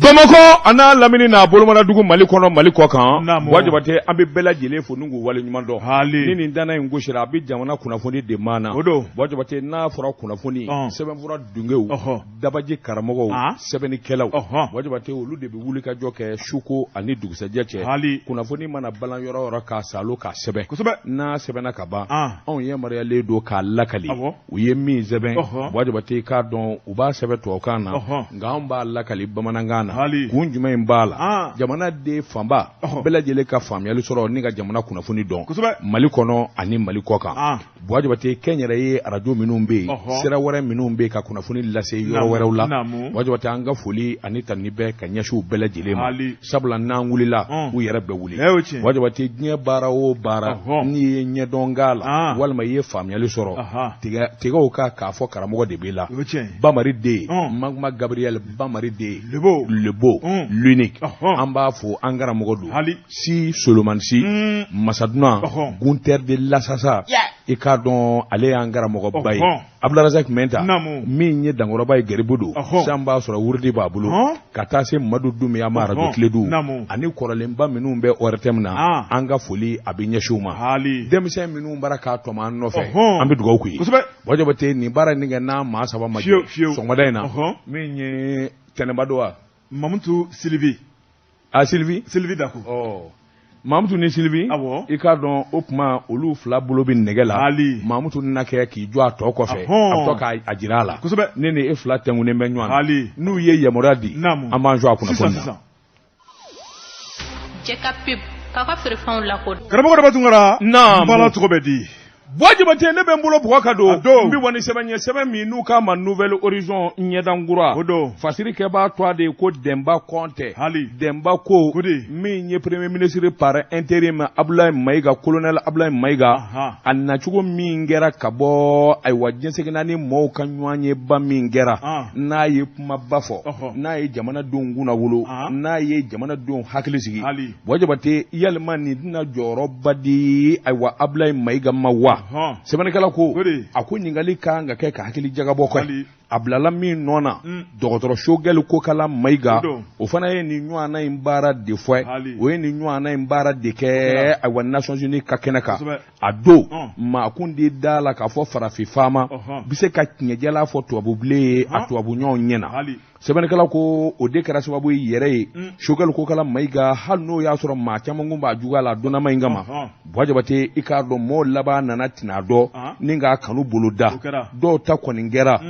Bamako ana lamini na bolomana dugu Mali kɔnɔ Mali kɔ kan wajibate an bɛ bɛɛ lajɛlen fo n'u wale ɲuman dɔn ni nin dana in gosira a bɛ jamana kunnafoni de maana wajibate n'a fɔra kunnafoni sɛbɛnfura dungew dabaji karamɔgɔw sɛbɛnnikɛlaw wajibate olu de bɛ wuli ka jɔ kɛ suko ani dugusɛjɛ cɛ kunnafoni mana balan yɔrɔ o yɔrɔ k'a salo k'a sɛbɛn n'a sɛbɛnna ka ban anw yamaruyalen don k'a lakali u ye min sɛbɛn wajibate k'a dɔn u b'a sɛbɛn tubabukan na nka anw b'a lakali bamanankan kun jumɛn in b'a la jamana de fanba bɛɛ lajɛlen ka faamuyali sɔrɔ ni ka jamana kunnafoni dɔn Mali kɔnɔ ani Mali kɔ kan wajibate kɛnyɛrɛ ye arajo minnu bɛ yen sira wɛrɛ minnu bɛ ka kunnafoni lase yɔrɔ wɛrɛw la wajibate an ka foli ani tani bɛ ka ɲɛsiw bɛɛ lajɛlen ma sabula n'an wulila u yɛrɛ bɛ wuli wajibate diɲɛ baara o baara n'i ye ɲɛdɔn k'a la walima i ye faamuyali sɔrɔ tigɛw k'a fɔ karamɔgɔ de b'i la Bamari den Maguma Gabriel Bamari den Lebo l'unique an b'a fɔ an karamɔgɔ don Si Solomani Si Masaduna Gunter de Lasasa i k'a dɔn ale y'an karamɔgɔba ye Abdularazak Mɛnta min ye dankɔrɔba ye Garibu don san b'a sɔrɔ wurudi b'a bolo ka taa se Madu Dumiya ma radio Tiledu ani kɔrɔlenba minnu bɛ ORTM na an ka foli a bɛ ɲɛsin u ma denmisɛn minnu bara k'a tɔmɔ an nɔfɛ an bɛ dugawu k'u ye wajibate nin baara nin kɛ n'a maa saba ma jɛ sɔgɔmada in na min ye tɛnɛba don wa Mamutu Sylvie Sylvie Dako Mamutu ni Sylvie i k'a dɔn o tuma olu fila bolo bɛ nɛgɛ la Mamutu na kɛ k'i jɔ a tɔ kɔfɛ a bɛ to k'a jira a la ne ni e fila tɛnkunnen bɛ ɲɔgɔn na n'u ye yamaruya di an b'an jɔ a kunnafoni na. Karamɔgɔ Daba Tunkara bala cogo bɛ di wajibate ne bɛ n bolo bugɔ ka don n bɛ wani sɛbɛn ye sɛbɛn min n'u k'a ma Nouvelle Horizon ɲɛdankura fasirikɛ b'a to a de ko Demba Kɔnte Demba ko min ye premier ministre par intérim Abdoulaye Mayiga colonel Abdoulaye Mayiga a nacogo min kɛra ka bɔ ayiwa diɲɛsɛgɛnna ni mɔɔw ka ɲɔgɔn ye ba min kɛra n'a ye kumaba fɔ n'a ye jamanadenw kunna wolo n'a ye jamanadenw hakili sigi wajibate yalima nin tɛna jɔyɔrɔba di ayiwa Abdoulaye Mayiga ma wa sɛbɛnnikɛla ko a ko ɲininkali kan ka kɛ ka hakili jagabɔ kɛ a bilala min nɔ na dɔgɔtɔrɔso gɛli ko kala Mayiga o fana ye nin ɲɔgɔnna in baara de fɔ o ye nin ɲɔgɔnna in baara de kɛ ayiwa Nations Unies ka kɛnɛ kan a don maa kun de da la k'a fɔ farafin faama bɛ se ka tiɲɛjɛla fɔ tubabubilen ye a tubabu ɲɔgɔn ɲɛna sɛbɛnnikɛla ko o de kɛra sababu ye yɛrɛ ye sogɛli ko kala Mayiga hali n'o y'a sɔrɔ maa caman kun b'a juguya la donnama in kama wajibate i k'a dɔn mɔɔw laban nana tɛna dɔn ni k'a kanu bolo da dɔw ta kɔni kɛra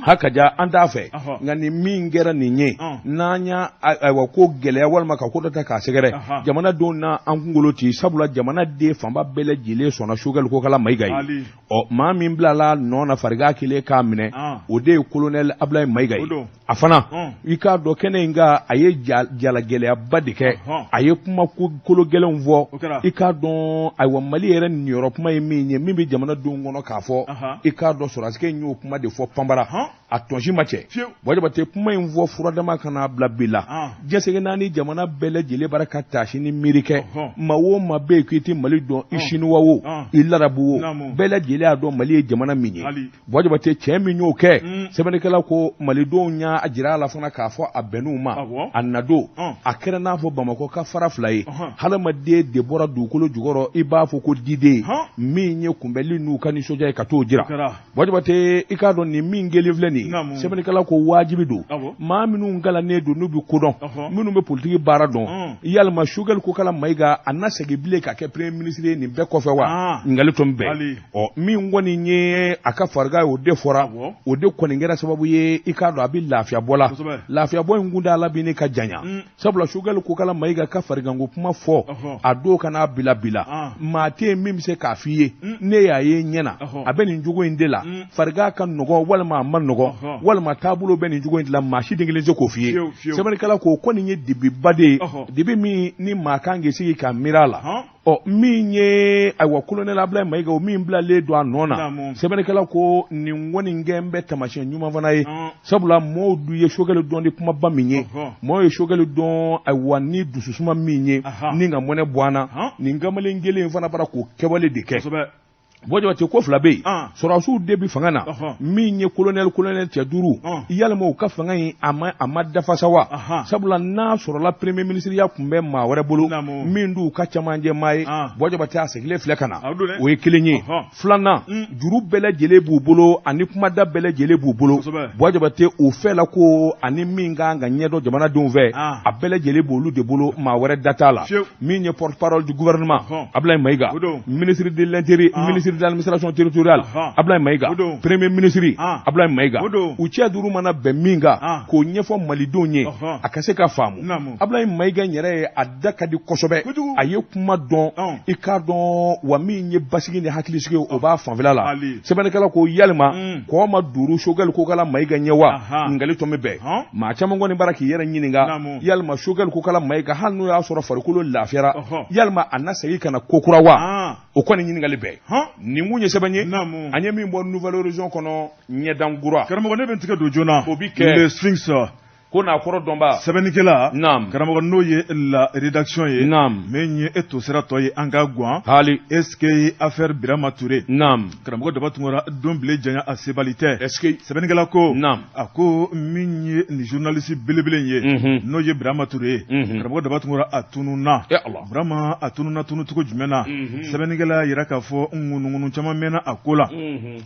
hakaja an t'a fɛ nka nin min kɛra nin ye n'an y'a ayiwa ko gɛlɛya walima ka ko dɔ ta k'a sɛgɛrɛ jamanadenw na an kunkolo ci sabula jamana den fanba bɛɛ lajɛlen sɔnna sogɛli ko kala Mayiga ye maa min bilala nɔ na farigan kelen k'a minɛ o de ye colonel Abdoulaye Mayiga ye a fana i k'a dɔn kɛnɛ in ka a ye jalagɛlɛyaba de kɛ a ye kuma kolo gɛlɛnw fɔ i k'a dɔn ayiwa Mali yɛrɛ niyɔrɔ kuma ye min ye min bɛ jamanadenw kɔnɔ k'a fɔ i k'a dɔn sɔrɔsikɛ in y'o kuma de fɔ panbara a tɔnsi ma cɛ wajibate kuma in fɔ furadama kana bila bi la diɲɛsɛgɛnna ni jamana bɛɛ lajɛlen bara ka taasi ni miiri kɛ maa o maa bɛ yen k'i tɛ Mali dɔn i sinuwa o i larabu o bɛɛ lajɛlen y'a dɔn Mali ye jamana min ye wajibate cɛ min y'o kɛ sɛbɛnnikɛla ko malidenw y'a jira a la fana k'a fɔ a bɛnn'u ma a nadon a kɛra n'a fɔ Bamakɔ ka fara fila ye hadamaden de bɔra dugukolo jukɔrɔ i b'a fɔ ko diden min ye kunbɛnli n'u ka nisɔndiya ye ka t'o jira wajibate i k'a dɔn nin min kɛlen filɛ nin sɛbɛnnikɛla ko wajibi don maa minnu kalannen don n'u bɛ kodɔn minnu bɛ politiki baara dɔn yalima sogɛli ko kala Mayiga a na segin bilen ka kɛ premier ministre ye nin bɛɛ kɔfɛ wa ɲininkali tun bɛn min kɔni ye a ka farigan ye o de fɔra o de kɔni kɛra sababu ye i k'a dɔn a bɛ lafiyabɔ la lafiyabɔ in kun dala bi ne ka janya sabula sogɛli ko kala Mayiga ka fariganko kuma fɔ a don kana bila maa tɛ yen min bɛ se k'a f'i ye ne y'a ye ɲɛna a bɛ nin jogo in de la farigan ka nɔgɔ walima a ma nɔgɔ walima taabolo bɛ nin jogo in dilan maa si den kelen se k'o f'i ye sɛbɛnnikɛla ko kɔni ye dibiba de ye dibi min ni maa kan k'i sigi ka miiri a la min ye ayiwa colonel Abdoulaye Mayiga o min bilalen don a nɔ na sɛbɛnnikɛla ko nin kɔni kɛ n bɛ taamasiyɛn ɲuman fana ye sabula mɔɔw dun ye sogɛli dɔn ni kumaba min ye mɔɔw ye sogɛli dɔn ayiwa ni dususuma min ye ni ka mɔnɛ bɔ an na nin kamalen kelen in fana bara k'o kɛwale de kɛ Bojabate ko fila be sorasiw de bi fanga na min ye colonel cɛ 5 yalima u ka fanga in a ma dafa sa wa sabula n'a sɔrɔla premier ministre ya kun bɛ maa wɛrɛ bolo min du ka camancɛ maa ye Bojabate a sigilen filɛ ka na o ye kelen ye filanan juru bɛɛ lajɛlen b'u bolo ani kumada bɛɛ lajɛlen b'u bolo Bojabate o fɛ la ko ani min kan ka ɲɛdɔn jamanadenw fɛ a bɛɛ lajɛlen b'olu de bolo maa wɛrɛ da t'a la min ye porte-parole du gouvernement Abdoulaye Maïga ministre de l'intérieur ministre de l'administration territoriale Abdoulaye Maïga premier ministre Abdoulaye Maïga u cɛ 5 mana bɛn min kan k'o ɲɛfɔ malidenw ye a ka se ka faamu Abdoulaye Maïga yɛrɛ ye a da ka di kosɛbɛ a ye kuma dɔn i k'a dɔn wa min ye basigi ni hakilisigi o b'a fanfɛla la sɛbɛnnikɛla ko yalima kɔ ma duuru Choguel ko kala Maïga ɲɛ wa ngali tɔmi bɛɛ maa caman kɔni bara k'i yɛrɛ ɲininka yalima Choguel ko kala Maïga hali n'o y'a sɔrɔ farikolo lafiyara yalima a na segin ka na kokura wa o kɔni ɲininkali bɛɛ nin kun ye sɛbɛn ye an ye min bɔ Nouvelle Horizon kɔnɔ ɲɛdangura karamɔgɔ ne bɛ n tigɛ don joona o bi kɛ le Sphinx ko n'a kɔrɔ dɔnba sɛbɛnnikɛla karamɔgɔ n'o ye la rédaction ye min ye e to sira tɔ ye an ka guwan hali est-ce que affaire Birama Touré karamɔgɔ Daba Tunkara don bile janya a sebali tɛ est-ce que sɛbɛnnikɛla ko a ko min ye ni journaliste belebele ye n'o ye Birama Touré karamɔgɔ Daba Tunkara a tununa Birama a tununa tunucogo jumɛn na sɛbɛnnikɛla yira k'a fɔ ŋunuŋunu caman mɛnna a ko la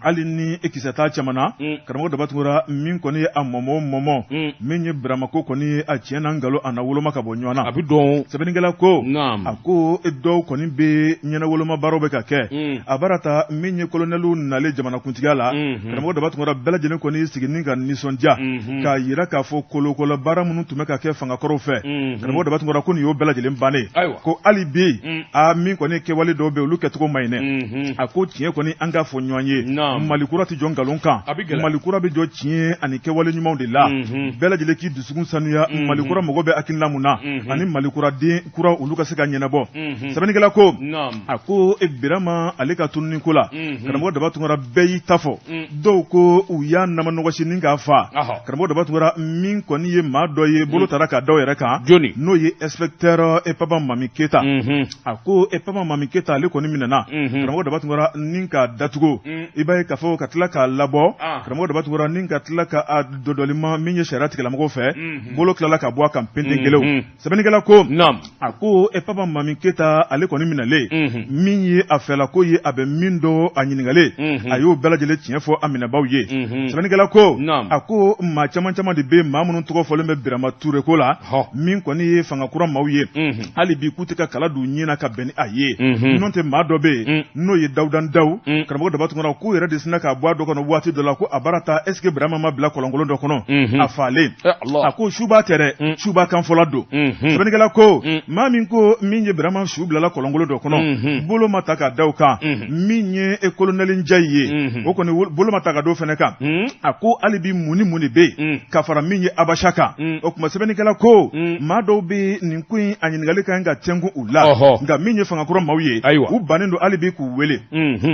hali ni e kisɛ t'a caman na karamɔgɔ Daba Tunkara min kɔni ye a mɔmɔ min ye Birama ko kɔni a tiɲɛ na ngalo a na woloma ka bɔ ɲɔgɔn na a bɛ dɔn sɛbɛnnikɛla ko a ko dɔw kɔni bɛ ɲɛna woloma baaraw bɛ ka kɛ a baara ta min ye colonelu nalen jamanakuntigiya la karamɔgɔ Daba Tunkara bɛɛ lajɛlen kɔni siginin ka nisɔndiya k'a yira k'a fɔ kolokolo baara minnu tun bɛ ka kɛ fangakɔrɔw fɛ karamɔgɔ Daba Tunkara ko nin y'o bɛɛ lajɛlen bannen ko hali bi a min kɔni kɛwale dɔw bɛ olu kɛcogo man ɲi dɛ a ko tiɲɛ kɔni an ka fɔ ɲɔgɔn ye malikura tɛ jɔ nkalon kan malikura bɛ jɔ tiɲɛ ani kɛwale ɲumanw de la bɛɛ lajɛlen k'i dusukun sanuya malikura mɔgɔ bɛ hakilina mun na ani malikura den kura olu ka se ka ɲɛnabɔ sɛbɛnnikɛla ko a ko Birama ale ka tununi ko la karamɔgɔ Daba Tunkara bɛɛ y'i ta fɔ dɔw ko u y'a nama nɔgɔsi ni k'a fa karamɔgɔ Daba Tunkara min kɔni ye maa dɔ ye bolo taara ka dɔw yɛrɛ kan n'o ye inspecteur Papa Mami Keta a ko Papa Mami Keta ale kɔni minɛna karamɔgɔ Daba Tunkara ni k'a datugu i b'a ye k'a fɔ ka tila k'a labɔ karamɔgɔ Daba Tunkara ni ka tila ka a dɔdɔlima min ye sariya tigilamɔgɔw fɛ bolo tilala ka bɔ a kan penten kelew sɛbɛnnikɛla ko a ko Papa Mami Keta ale kɔni minɛlen min ye a fɛla ko ye a bɛ min dɔn a ɲininkale a y'o bɛɛ lajɛlen tiɲɛ fɔ a minɛbaw ye sɛbɛnnikɛla ko a ko maa caman caman de bɛ maa minnu tɔgɔ fɔlen bɛ Birama Touré ko la min kɔni ye fangakura maaw ye hali bi k'u tɛ ka kala don ɲin na ka bɛn ni a ye n'o tɛ maa dɔ bɛ yen n'o ye Dawuda Ndaw karamɔgɔ Daba Tunkara k'u yɛrɛ de sinna k'a bɔ a dɔ kɔnɔ waati dɔ la ko a baara ta est-ce que Birama ma bila kɔlɔnkolon dɔ kɔnɔ a falen a ko suba tɛ dɛ suba kan fɔla don sɛbɛnnikɛla ko maa min ko min ye Birama su bilala kɔlɔnkolon dɔ kɔnɔ bolo ma ta ka da o kan min ye colonel Njayi ye o kɔni bolo ma ta ka do fɛnɛ kan a ko hali bi mun ni mun de bɛ yen ka fara min ye Abasha kan o tuma sɛbɛnnikɛla ko maa dɔw bɛ nin ko in a ɲininkali kan ka tɛnku u la nka min ye fangakɔrɔ maaw ye u bannen don hali bi k'u wele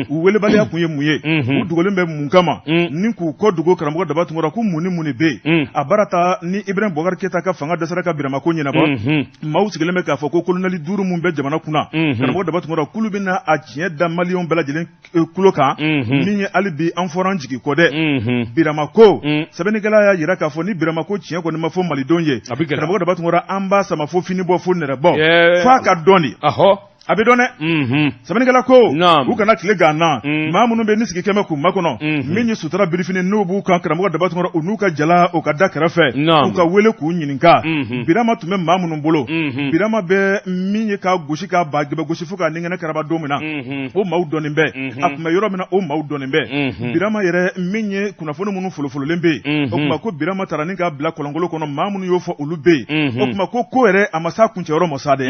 u welebaliya kun ye mun ye u dogolen bɛ mun kama ni k'u kɔ dogo karamɔgɔ Daba Tunkara ko mun ni mun de bɛ yen a baara ta ni Ibrahim Boubacar Keita ka fanga dɛsɛra ka Birama ko ɲɛnabɔ maaw sigilen bɛ k'a fɔ ko colonel 5 mun bɛ jamana kunna karamɔgɔ Daba Tunkara kulu bɛna a tiɲɛ da maliyɛnw bɛɛ lajɛlen kulo kan min ye hali bi an fɔra an jigi kɔ dɛ Birama ko sɛbɛnnikɛla y'a yira k'a fɔ ni Birama ko tiɲɛ kɔni ma fɔ malidenw ye karamɔgɔ Daba Tunkara an b'a sama fo fini bɔ fo nɛrɛ bɔ f'a ka dɔn de a bɛ dɔn dɛ sɛbɛnnikɛla ko u kana tile ganna maa minnu bɛ ni sigi kɛmɛ k'u makɔnɔ min ye sutura birifini n'u b'u kan karamɔgɔ Daba Tunkara u n'u ka jala u ka da kɛrɛfɛ u ka wele k'u ɲininka Birama tun bɛ maa minnu bolo Birama bɛ min ye k'a gosi k'a ba gɛbɛ gosi fo k'a ningɛnɛ karaba don min na o maaw dɔnnen bɛ a tun bɛ yɔrɔ min na o maaw dɔnnen bɛ Birama yɛrɛ min ye kunnafoni minnu folofololen bɛ yen o tuma ko Birama taara ni k'a bila kɔlɔnkolon kɔnɔ maa minnu y'o fɔ olu bɛ yen o tuma ko yɛrɛ a ma s'a kuncɛyɔrɔ ma sa dɛ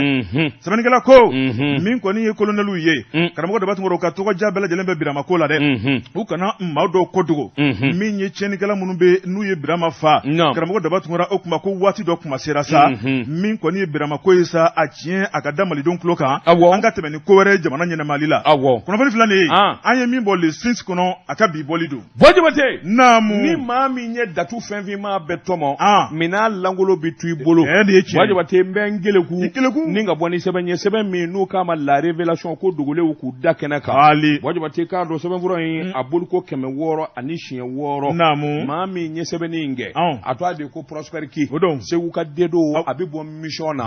sɛbɛnnikɛla ko min kɔni ye colonelu ye karamɔgɔ Daba Tunkara ka tɔgɔja bɛɛ lajɛlen bɛ Birama ko la dɛ u kana maa dɔw kɔdogo min ye tiɲɛnikɛla minnu bɛ n'u ye Birama fa karamɔgɔ Daba Tunkara o kuma ko waati dɔ kuma sera sa min kɔni ye Birama ko ye sa a tiɲɛ a ka da malidenw tulo kan an ka tɛmɛ ni ko wɛrɛ jamana ɲɛnɛmali la kunnafoni filanan ye an ye min bɔ le Sphinx kɔnɔ a ka bi bɔli don Bojabate naamu ni maa min ye datu fɛn fɛn ma bɛɛ tɔmɔ minɛn langolo bɛ to i bolo Bojabate n bɛ n keleku ni ka bɔ ni sɛbɛn ye sɛbɛn min n'u kama la révélation ko dogolew ku da kɛnɛ kan wajibati k'a dɔn sɛbɛnfura in a boli ko 600 ani 600 maa min ye sɛbɛnni in kɛ a to a de ko Prosperity Segu ka dedo a bɛ bɔ mission na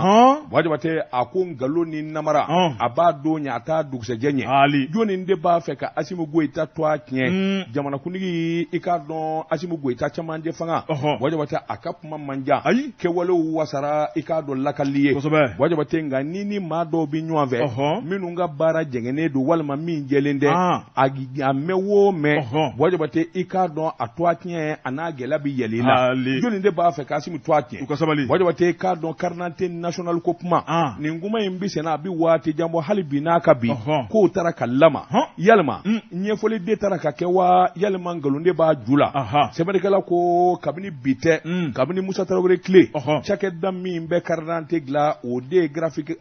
wajibati a ko ngalo ni namara a b'a don ɲa a t'a dugusɛjɛ ɲɛ jɔnni de b'a fɛ ka Asimu Goyita to a tiɲɛ jamanakuntigi i k'a dɔn Asimu Goyita cɛmancɛ fanga wajibati a ka kuma man jan kɛwalew wasara i k'a dɔn lakali ye wajibati nka ni maa dɔw bɛ ɲɔgɔn fɛ minnu ka baara jɛngɛnnen don walima min jɛlen tɛ a mɛn o mɛn wajibati i k'a dɔn a to a tiɲɛ a n'a gɛlɛya bɛ yɛlɛ i la jɔnni de b'a fɛ ka Asimu to a tiɲɛ wajibati i k'a dɔn carte d'identité nationale ko kuma nin kuma in bɛ senna a bɛ waati jan bɔ hali bi n'a ka bi k'o taara ka lama yalima ɲɛfɔli de taara ka kɛ wa yalima nkalon de b'a ju la sɛbɛnnikɛla ko kabini bi tɛ kabini Musa Tarawele tile cakɛda min bɛ carte d'identité dilan o de ye graphique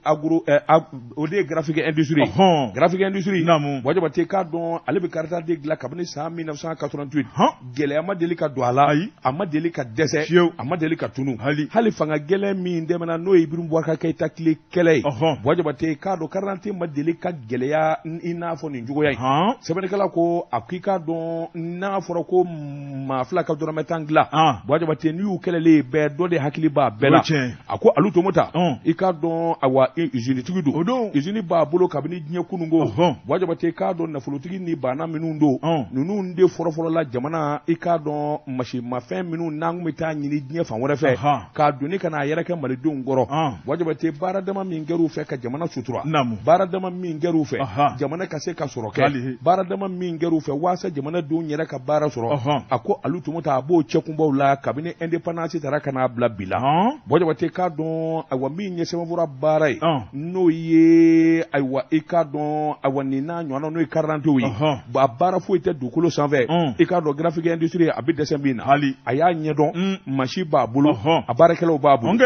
industrie wajibati k'a dɔn ale bɛ carte d'identité dilan kabini san 1988 gɛlɛya ma deli ka don a la a ma deli ka dɛsɛ a ma deli ka tunu hali fanga gɛlɛn min dɛmɛna n'o ye Ibrahim Boubacar Keïta tile kɛlɛ ye wajibati k'a dɔn carte d'identité ma deli ka gɛlɛya i n'a fɔ nin cogoya in sɛbɛnnikɛla ko a ko i k'a dɔn n'a fɔra ko maa fila ka dɔrɔmɛ 10 dilan wajibati n'i y'u kɛlɛlen bɛɛ dɔ de hakili b'a bɛɛ la a ko alu tomo ta i k'a dɔn awa usine tigi don usine b'a bolo kabini diɲɛ kunungo wajibati k'a dɔn nafolotigi ni bana minnu don ninnu de fɔlɔfɔlɔ la jamana i k'a dɔn masimafɛn minnu n'an bɛ taa ɲini diɲɛ fan wɛrɛ fɛ k'a donni ka n'a yɛrɛ kɛ malidenw kɔrɔ wajibati baara dama min kɛr'u fɛ ka jamana sutura baara dama min kɛr'u fɛ jamana ka se ka sɔrɔ kɛ baara dama min kɛr'u fɛ waasa jamanadenw yɛrɛ ka baara sɔrɔ a ko alu tumu ta a b'o cɛkunbaw la kabini indépendance taara ka n'a bila bi la wajibati k'a dɔn ayiwa min ye sɛbɛnfura baara ye n'o ye ayiwa i k'a dɔn ayiwa nin n'a ɲɔgɔnna n'o ye carte d'identité ye a baara foyi tɛ dugukolo sanfɛ i k'a dɔn graphique industrie a bɛ dɛsɛ min na a y'a ɲɛdɔn machine b'a bolo a baarakɛlaw b'a bolo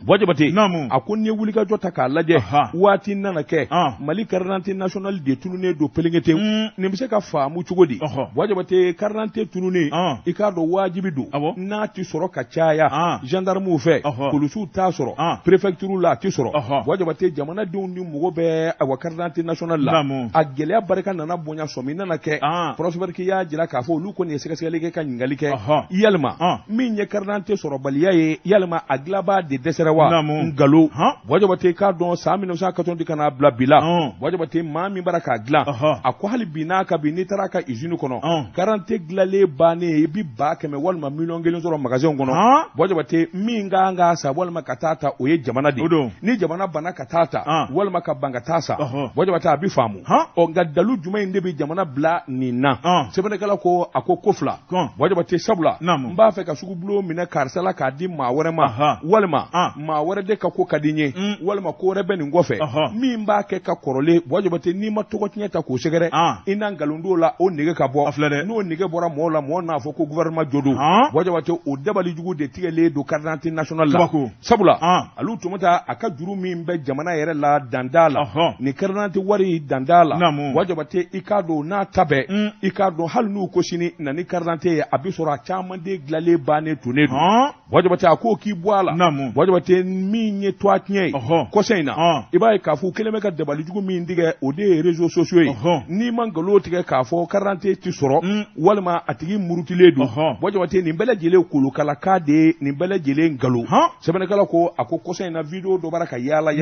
wajibati a ko n'i ye wulikajɔ ta k'a lajɛ waati nana kɛ Mali carte d'identité nationale de tununnen don pelengete nin bɛ se ka faamu cogo di wajibati carte d'identité tununnen i k'a dɔn wajibi don n'a ti sɔrɔ ka caya gendarmew fɛ polisiw t'a sɔrɔ préfecture la a ti sɔrɔ wajibati jamanadenw ni mɔgɔ bɛ a wa carte d'identité nationale la a gɛlɛya barika nana bonya sɔmi nana kɛ Prosperity y'a jira k'a fɔ olu kɔni ye sɛgɛsɛgɛli kɛ ka ɲininkali kɛ yalima min ye carte d'identité sɔrɔbaliya ye yalima a dilanbaa de dɛsɛra ngalo wajibati k'a dɔn san 1980 kana bila bila wajibati maa min bara k'a dilan a ko hali bi n'a ka bi n'i taara ka usine kɔnɔ carte d'identité dilanlen bannen i bi 100,000 walima 1,000,000 sɔrɔ magasin kɔnɔ wajibati min kan ka sa walima ka taa ta o ye jamana de ni jamana bana ka taa ta walima ka ban ka taa sa wajibati a bi faamu nka dalu jumɛn in de bi jamana bila nin na sɛbɛnnikɛla ko a ko fila wajibati sabula n b'a fɛ ka sugubulon minɛ karisa la k'a di maa wɛrɛ ma walima maa wɛrɛ de ka ko ka di n ye walima ko wɛrɛ bɛ nin kɔfɛ min b'a kɛ ka kɔrɔlen wajibati n'i ma tɔgɔ tiɲɛ ta k'o sɛgɛrɛ i n'a nkalondon la o nege ka bɔ n'o nege bɔra mɔgɔw la mɔgɔ n'a fɔ ko gouvernement jo don wajibati o dabalijugu de tigɛlen don carte d'identité nationale la sabula alu tuma ta a ka juru min bɛ jamana yɛrɛ la danda la ni carte d'identité wari danda la wajibati i k'a dɔn n'a ta bɛɛ i k'a dɔn hali n'u ko sini na ni carte d'identité ye a bɛ sɔrɔ a caman de dilanlen bannen tunnen don wajibati a k'o k'i bɔ a la wajibati min ye to a tiɲɛ ye kɔsɛn in na i b'a ye k'a fɔ u kɛlen bɛ ka dabalijugu min tigɛ o de ye réseaux sociaux ye n'i ma nkalon tigɛ k'a fɔ carte d'identité ti sɔrɔ walima a tigi murutilen don wajibati nin bɛɛ lajɛlen kolokalakan de ye nin bɛɛ lajɛlen nkalon sɛbɛnnikɛla ko a ko kɔsɛn in na video dɔ bara ka yaala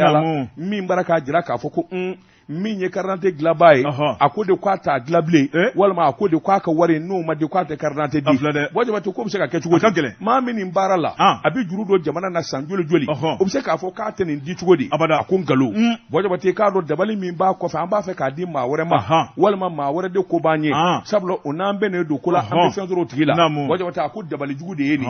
min bara k'a jira k'a fɔ ko min ye carte d'identité dilanbaa ye a ko de k'a t'a dilan bilen walima a ko de k'a ka wari n'o ma di k'a tɛ carte d'identité di wajibati ko bɛ se ka kɛ cogo di maa min nin baara la a bɛ juru don jamana na san joli o bɛ se k'a fɔ k'a tɛ nin di cogo di a ko nkalon wajibati k'a dɔn dabali min b'a kɔfɛ an b'a fɛ k'a di maa wɛrɛ ma walima maa wɛrɛ de ko b'an ye sabula o n'an bɛnnen don ko la an bɛ fɛn sɔrɔ o tigi la wajibati a ko dabalijugu de ye nin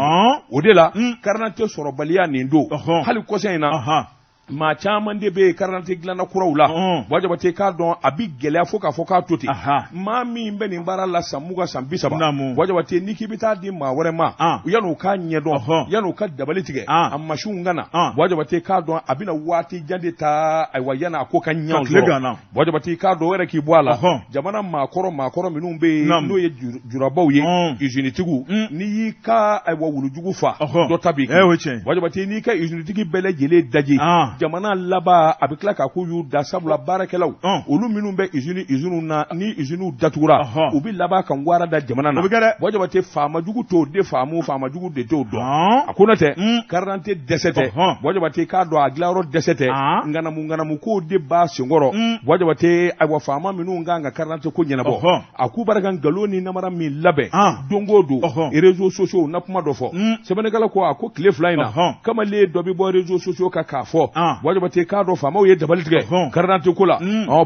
o de la carte d'identité sɔrɔbaliya nin don hali kɔsɛn in na maa caman de bɛ carte d'identité dilanna kuraw la wajibati k'a dɔn a bi gɛlɛya fo k'a fɔ k'a to ten maa min bɛ nin baara la san 20 san 30 wajibati n'i k'i bɛ taa di maa wɛrɛ ma yan'o k'a ɲɛdɔn yan'o ka dabali tigɛ a masiw ka na wajibati k'a dɔn a bɛna waati jan de ta ayiwa yan'a ko ka ɲɛ sɔrɔ wajibati k'a dɔn o yɛrɛ k'i bɔ a la jamana maakɔrɔ minnu bɛ yen n'o ye jurabaw ye usine tigiw n'i y'i ka ayiwa wulujugu fa dɔ ta b'i kɛ wajibati n'i ka usine tigi bɛɛ lajɛlen daji jamana laba a bɛ tila k'a ko y'u da sabula baarakɛlaw olu minnu bɛ usine na ni usine datugura u bɛ laban ka wara da jamana na Boy Jabate faama jugu t'o de faamu faama jugu de t'o dɔn a ko n'o tɛ carte d'identité dɛsɛ tɛ Boy Jabate k'a dɔn a dilanyɔrɔ dɛsɛ tɛ nganamu k'o de b'a senkɔrɔ Boy Jabate ayiwa faama minnu kan ka carte d'identité ko ɲɛnabɔ a k'u bara ka nkalon ni namara min labɛn don o don réseaux sociaux na kuma dɔ fɔ sɛbɛnnikɛla ko a ko tile fila in na kamalen dɔ bɛ bɔ réseaux sociaux kan k'a fɔ Boy Jabate k'a dɔn faamaw ye dabali tigɛ carte d'identité ko la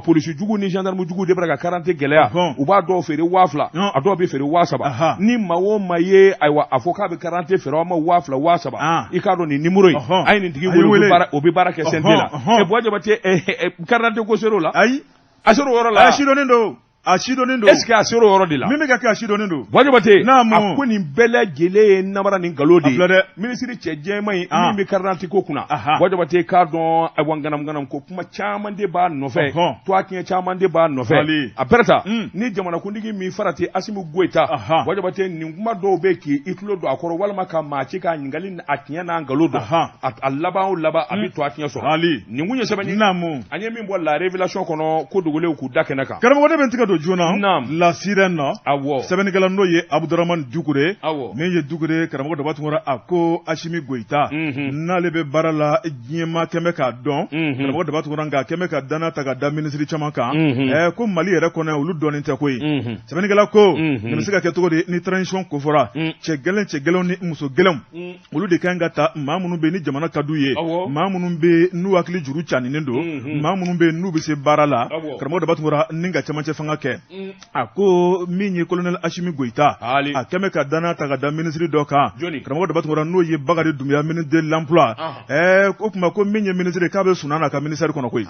polisi jugu ni gendarme jugu de bara ka carte d'identité gɛlɛya u b'a dɔw feere 2000 a dɔw bɛ feere 3000 ni maa o maa ye ayiwa a fɔ k'a bɛ carte d'identité feere aw ma 2000 3000 i k'a dɔn nin numéro in a ye nin tigi wele o bɛ baara kɛ CNT la Boy Jabate carte d'identité ko ser'o la ayi a ser'o yɔrɔ la a sidɔnnen don a sidɔnnen don est-ce que a ser'o yɔrɔ de la min bɛ ka kɛ a sidɔnnen don Boy Jabate a ko nin bɛɛ lajɛlen ye namara ni nkalon de ye minisiri cɛ jɛman in min bɛ carte d'identité ko kunna Boy Jabate k'a dɔn ayiwa nganamu ko kuma caman de b'a nɔfɛ tuwakiɲɛ caman de b'a nɔfɛ a bɛrɛta ni jamanakuntigi min farati Asimu Goyita Boy Jabate nin kuma dɔw bɛ k'i tulo don a kɔrɔ walima ka maa ci k'a ɲininkali a tiɲɛ n'a nkalon don a laban o laban a bɛ tuwakiɲɛ sɔrɔ nin kun ye sɛbɛnni an ye min bɔ la révélation kɔnɔ ko dogolenw k'u da kɛnɛ kan karamɔgɔ de bɛ n tigɛ don joona la sirène na sɛbɛnnikɛla n'o ye Abudramane Dukure min ye Dukure karamɔgɔ dɔ b'a tun a ko Asimi Goyita n'ale bɛ baara la diɲɛma kɛmɛ k'a dɔn karamɔgɔ dɔ b'a tun nka kɛmɛ ka danna ta ka da minisiri caman kan ko Mali yɛrɛ kɔnɔ olu dɔɔnin tɛ koyi sɛbɛnnikɛla ko nin bɛ se ka kɛ cogo di ni transition kofɔra cɛ gɛlɛnw ni muso gɛlɛnw olu de kan ka ta maa minnu bɛ ni jamana ka d'u ye maa minnu bɛ n'u hakili juru caninen don maa minnu bɛ n'u bɛ se baara la karamɔgɔ dɔ b'a tun ni ka cɛmancɛ fanga kɛ a ko min ye colonel Asimi Goyita a kɛmɛ ka danna ta ka da minisiri dɔ kan karamɔgɔ dɔ b'a tun n'o ye Bakari Doumbouya ministre de l'emploi o tuma ko min ye minisiri k'a bɛ sunana ka ministère kɔnɔ koyi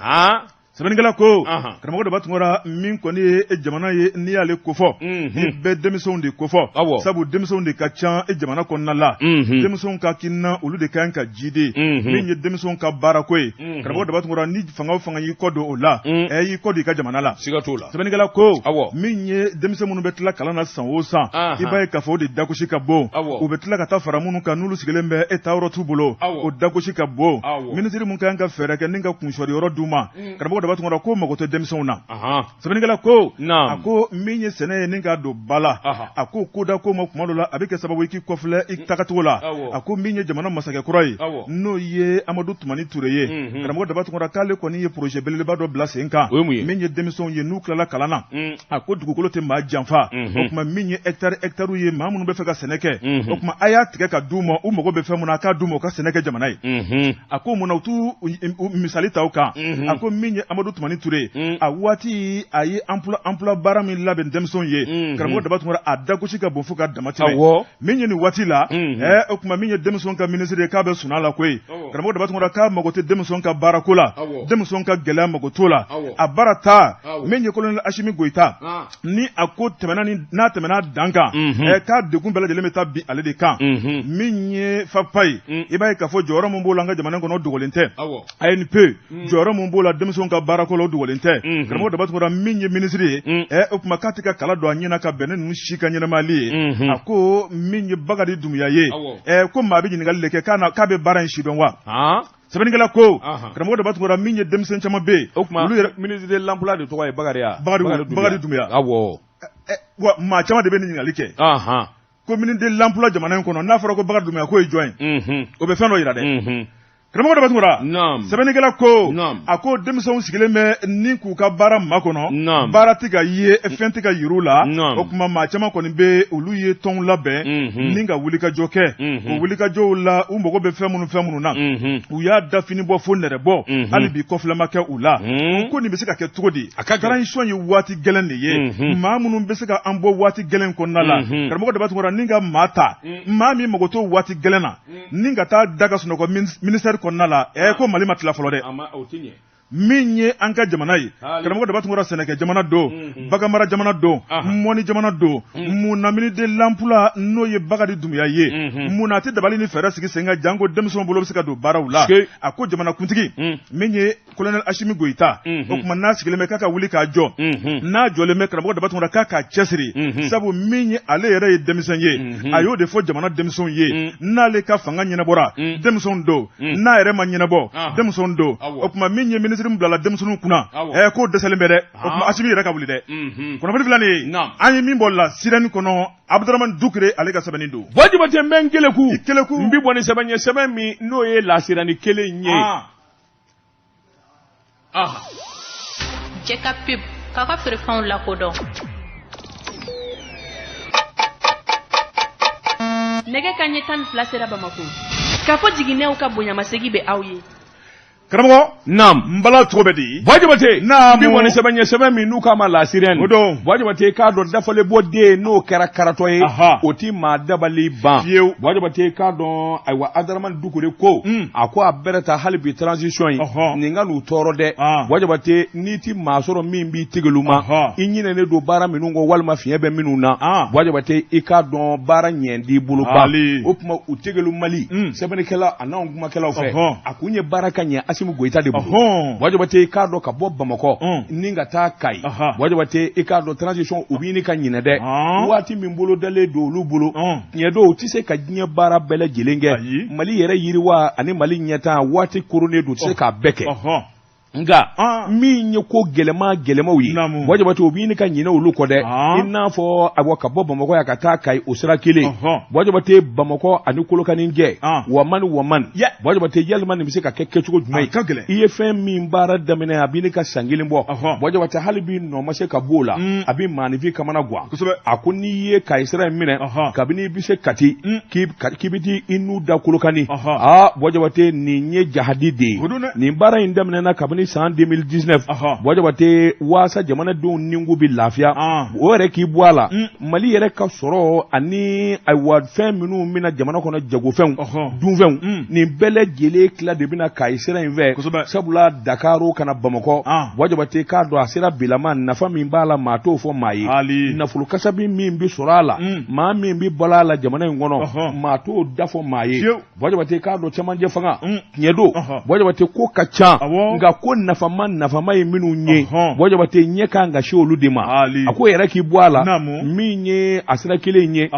sɛbɛnnikɛla ko karamɔgɔ dɔ b'a tun min kɔni ye jamana ye n'i y'ale kofɔ i bɛ denmisɛnw de kofɔ sabu denmisɛnw de ka ca jamana kɔnɔna la denmisɛnw ka kinna olu de kan ka jide min ye denmisɛnw ka baara ko ye karamɔgɔ dɔ b'a tun ni fanga o fanga y'i kɔ don o la y'i kɔ don i ka jamana la siga t'o la sɛbɛnnikɛla ko min ye denmisɛn minnu bɛ tila kalan na san o san i b'a ye k'a fɔ o de dagosi ka bon u bɛ tila ka taa fara minnu kan n'olu sigilen bɛ taayɔrɔ t'u bolo o dagosi ka bon minisiri mun kan ka fɛɛrɛ kɛ ni ka kunsɔrɔ yɔrɔ d'u ma karamɔgɔ dɔ b'a tun ko mago tɛ denmisɛnw na sɛbɛnnikɛla ko a ko min ye sɛnɛ ye ni k'a don ba la a ko koda ko ma kuma dɔ la a bɛ kɛ sababu ye k'i kɔfilɛ i tagacogo la a ko min ye jamana masakɛ kɔrɔ ye n'o ye Amadu Tumani Ture ye karamɔgɔ dɔ b'a tun k'ale kɔni ye projet belebeleba dɔ bila sen kan min ye denmisɛnw ye n'u tilala kalan na a ko dugukolo tɛ maa janfa o tuma min ye hectares ye maa minnu bɛ fɛ ka sɛnɛ kɛ o tuma a y'a tigɛ ka d'u ma u mago bɛ fɛn mun na a k'a d'u ma u ka sɛnɛ kɛ jamana ye a ko mun na u t'u misali ta o kan a ko min ye Amadu Tumani Ture a waati a ye emploi baara min labɛn denmisɛnw ye karamɔgɔ dɔ b'a tun a dagosi ka bon fo ka dama tɛmɛ min ye nin waati la o tuma min ye denmisɛnw ka minisiri ye k'a bɛ sɔnna la koyi karamɔgɔ dɔ b'a tun k'a mago tɛ denmisɛnw ka baara ko la denmisɛnw ka gɛlɛya mago t'o la a baara ta min ye colonel Asimi Goyita ni a ko tɛmɛna n'a tɛmɛna dan kan k'a degun bɛɛ lajɛlen bɛ taa bi ale de kan min ye FAPA ye i b'a ye k'a fɔ jɔyɔrɔ min b'o la an ka jamana kɔnɔ dogolen tɛ ANP jɔyɔrɔ min b'o la denmisɛnw ka baara ko la o dogolen tɛ karamɔgɔ dɔ b'a tun min ye minisiri ye o tuma k'a tɛ ka kala don a ɲɛna ka bɛn ne ninnu si ka ɲɛnamali ye a ko min ye Bakari Doumbouya ye ko maa bɛ ɲininkali de kɛ k'a bɛ baara in sidɔn wa sɛbɛnnikɛla ko karamɔgɔ dɔ b'a tun min ye denmisɛn caman bɛ yen o tuma olu yɛrɛ ministre de l'emploi de tɔgɔ ye Bakari Doumbouya wa maa caman de bɛ nin ɲininkali kɛ ko ministre de l'emploi jamana in kɔnɔ n'a fɔra ko Bakari Doumbouya k'o ye jɔn ye o bɛ fɛn dɔ yira dɛ karamɔgɔ dɔ b'a tun sɛbɛnnikɛla ko a ko denmisɛnw sigilen bɛ ni k'u ka baara makɔnɔ baara tɛ ka ye fɛn tɛ ka yir'u la o tuma maa caman kɔni bɛ olu ye tɔnw labɛn ni ka wulikajɔ kɛ o wulikajɔw la u mago bɛ fɛn minnu na u y'a da fini bɔ fo nɛrɛ bɔ hali bi kɔfilama kɛ u la ko nin bɛ se ka kɛ cogo di transition ye waati gɛlɛn de ye maa minnu bɛ se ka an bɔ waati gɛlɛn kɔnɔna la karamɔgɔ dɔ b'a tun ni ka maa ta maa min mago t'o waati gɛlɛn na ni ka taa da ka sunɔgɔ ministère kɔnɔna la ko Mali ma tila fɔlɔ dɛ min ye an ka jamana ye karamɔgɔ Dabatungura sɛnɛkɛ jamana don baganmara jamana don mɔni jamana don munamini de lampula n'o ye Bakari Dumuya ye munna tɛ dabali ni fɛɛrɛ sigi sen kan janko denmisɛnw bolo bɛ se ka don baaraw la a ko jamana kuntigi min ye colonel Asimi Goyita o kuma n'a sigilen bɛ k'a ka wuli k'a jɔ n'a jɔlen bɛ karamɔgɔ Dabatungura k'a ka cɛsiri sabu min ye ale yɛrɛ ye denmisɛn ye a y'o de fɔ jamana denmisɛnw ye n'ale ka fanga ɲɛnabɔra denmisɛnw don n'a yɛrɛ ma ɲɛnabɔ denmisɛnw don o kuma min ye ministre min bilala denmisɛnninw kunna k'o dɛsɛlen bɛ dɛ o kuma Asimi yɛrɛ ka wuli dɛ kunnafoni filanin an ye min bɔ la sirɛni kɔnɔ Abdurahmane Dukure ale ka sɛbɛnni don Wajibate n bɛ n keleku n bi bɔ ni sɛbɛn ye sɛbɛn min n'o ye lasirani kelen ye Jɛ ka pib k'a ka feerefɛnw lakodɔn nɛgɛ kanɲɛ 12 sera Bamako k'a fɔ jiginɛw ka bonyamasegi bɛ aw ye karamɔgɔ naam Mbala cogo bɛ di Wajibate naam bi wani sɛbɛn ye sɛbɛn min n'u k'a ma lasirɛni o don Wajibate k'a dɔn dafalen bɔ den n'o kɛra karatɔ ye o ti maa dabali ban fiyewu Wajibate k'a dɔn ayiwa Abdurahmane Dukure ko a ko a bɛrɛ ta hali bi transition ye nin ka n'u tɔɔrɔ dɛ Wajibate n'i ti maa sɔrɔ min b'i tigɛlu ma i ɲinɛnen don baara minnu kɔ walima fiɲɛ bɛ minnu na Wajibate i k'a dɔn baara ɲɛ t'i bolo ban o tuma u tigɛlu Mali sɛbɛnnikɛla a n'anw kumakɛlaw fɛ a kun ye baara ka ɲɛ Asimi Goyita de bolo Wajibate i k'a dɔn ka bɔ Bamakɔ ni ka taa Kayi Wajibate i k'a dɔn transition u b'i ni ka ɲinɛ dɛ waati min bolo dalen don olu bolo tiɲɛ don u tɛ se ka diɲɛ baara bɛɛ lajɛlen kɛ Mali yɛrɛ yiriwa ani Mali ɲɛtaa waati koronnen don u tɛ se k'a bɛɛ kɛ nga min ye ko gɛlɛmaw ye Wajibate u b'i ni ka ɲinɛ olu kɔ dɛ i n'a fɔ awɔ ka bɔ Bamakɔ ya ka taa Kayi o sira kelen Wajibate Bamakɔ ani Kolokani jɛ Wamani Wajibate yalima nin bɛ se ka kɛ kɛcogo jumɛn ye i ye fɛn min baara daminɛ a b'i ni ka san kelen bɔ Wajibate hali bi nɔ ma se ka b'o la a bɛ maanifin kamana guwa a ko n'i ye Kayi sira in minɛ kabini i bɛ se Kati k'i bɛ t'i n'u da Kolokani Wajibate nin ye jahadi de ye nin baara in daminɛna kabini san 2019 Wajibate waasa jamanadenw ningu bi lafiya o yɛrɛ k'i bɔ a la Mali yɛrɛ ka sɔrɔ ani ayiwa fɛn minnu mina jamana kɔnɔ jagofɛnw dunfɛnw nin bɛɛ lajɛlen tila de bɛna Kayi sira in fɛ sabula Dakaru kana Bamakɔ Wajibate k'a dɔn a sera bilama nafa min b'a la maa t'o fɔ maa ye nafolo kasabi min bi sɔrɔ a la maa min bi bɔla a la jamana in kɔnɔ maa t'o da fɔ maa ye Wajibate k'a dɔn cɛmancɛ fanga tiɲɛ don Wajibate ko ka ca nka ko nafama ye minnu ye Wajibate ɲɛ kan ka se olu de ma a ko yɛrɛ k'i bɔ a la min ye a sira kelen ye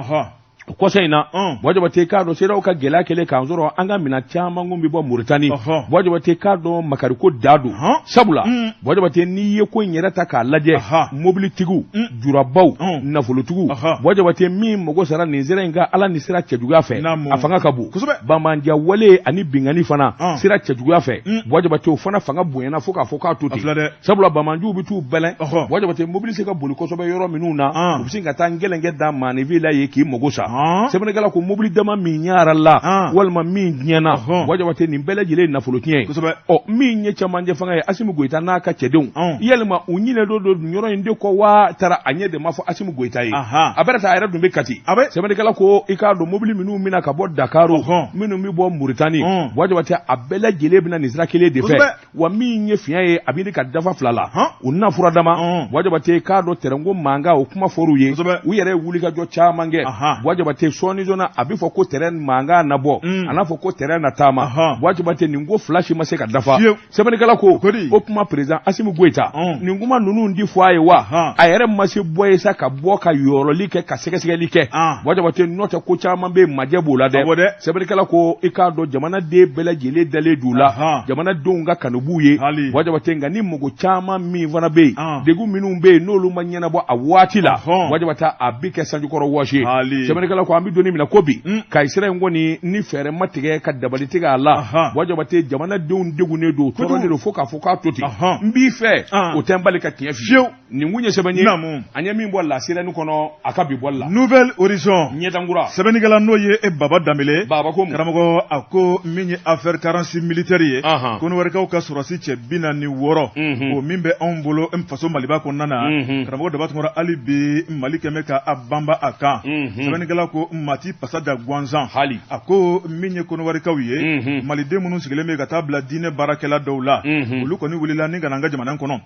kɔsa in na Wajibate k'a dɔn seeraw ka gɛlɛya kɛlen k'an sɔrɔ an ka minɛn caman kun bɛ bɔ Moritani Wajibate k'a dɔn makariko da don sabula Wajibate n'i ye ko in yɛrɛ ta k'a lajɛ mobilitigiw jurabaw nafolotigiw Wajibate min mago sara nin sira in ka ala ni sira cɛjuguya fɛ a fanga ka bon banbanja wale ani bingani fana sira cɛjuguya fɛ Wajibate o fana fanga bonyana fo k'a fɔ k'a to ten sabula banbanjuw bɛ t'u bɛlɛn Wajibate mobili se ka boli kosɛbɛ yɔrɔ minnu na u bɛ se ka taa ngɛlɛnkɛ da maanifin la ye k'i mago sa sɛbɛnnikɛla ko mobili dama min ɲaara la walima min diɲɛna Wajibate nin bɛɛ lajɛlen nafolo tiɲɛ ye min ye cɛmancɛ fanga ye Asimi Goyita n'a ka cɛdenw yalima u ɲinɛ don yɔrɔ in de kɔ waa taara a ɲɛ de ma fɔ Asimi Goyita ye a bɛrɛ ta a yɛrɛ dun bɛ Kati sɛbɛnnikɛla ko i k'a dɔn mobili minnu mina ka bɔ Dakaru minnu bɛ bɔ Moritani Wajibate a bɛɛ lajɛlen bɛna nin sira kelen de fɛ wa min ye fiɲɛ ye a bɛ ka dafa fila la u na fura dama Wajibate k'a dɔn tɛrɛnko mankan o kuma fɔr'u ye u yɛrɛ wulikajɔ caman kɛ Wajibate sɔɔni joona a bɛ fɔ ko terrain mankan na bɔ a n'a fɔ ko terrain na taama Wajibate nin ko fila si ma se ka dafa sɛbɛnnikɛla ko o kuma président Asimi Goyita nin kuma ninnu di fɔ a ye wa a yɛrɛ ma se bɔ ye sa ka bɔ ka yɔrɔli kɛ ka sɛgɛsɛgɛli kɛ Wajibate n'o tɛ ko caman bɛ majɛ b'o la dɛ sɛbɛnnikɛla ko i k'a dɔn jamanaden bɛɛ lajɛlen dalen d'u la jamanadenw ka kanu b'u ye Wajibate nka ni mɔgɔ caman min fana bɛ yen degun minnu bɛ yen n'olu ma ɲɛnabɔ a waati la Wajibate a bɛ kɛ sanjukɔrɔ wɔsi ye sɛbɛnnikɛla ko an bɛ don min na ko bi Kayi sira in kɔni ni fɛɛrɛ ma tigɛ ka dabali tigɛ a la Wajibate jamanadenw degunnen don tɔɔrɔlen don fo k'a fɔ k'a to ten n b'i fɛ o tɛ n bali ka tiɲɛ fiyewu nin kun ye sɛbɛn ye an ye min bɔ la sirɛni kɔnɔ a ka bi bɔli la Nouvelle Horizon ɲɛdankura sɛbɛnnikɛla n'o ye Baba Danbele ko karamɔgɔ a ko min ye affaire 46 militaire ye ko Wɛrɛkaw ka sɔrɔsi cɛ 46 o min bɛ anw bolo faso Maliba kɔnɔna na karamɔgɔ Dabatungura hali bi Mali kɛmɛ ka a banba a kan sɛbɛnnikɛla ala ko mati pasada gwanzan hali ako minye konowarikaw ye maliden minnu sigilen bɛ ka taa bila diinɛ baarakɛla dɔw la olu kɔni wulila ni kana an ka jamana kɔnɔ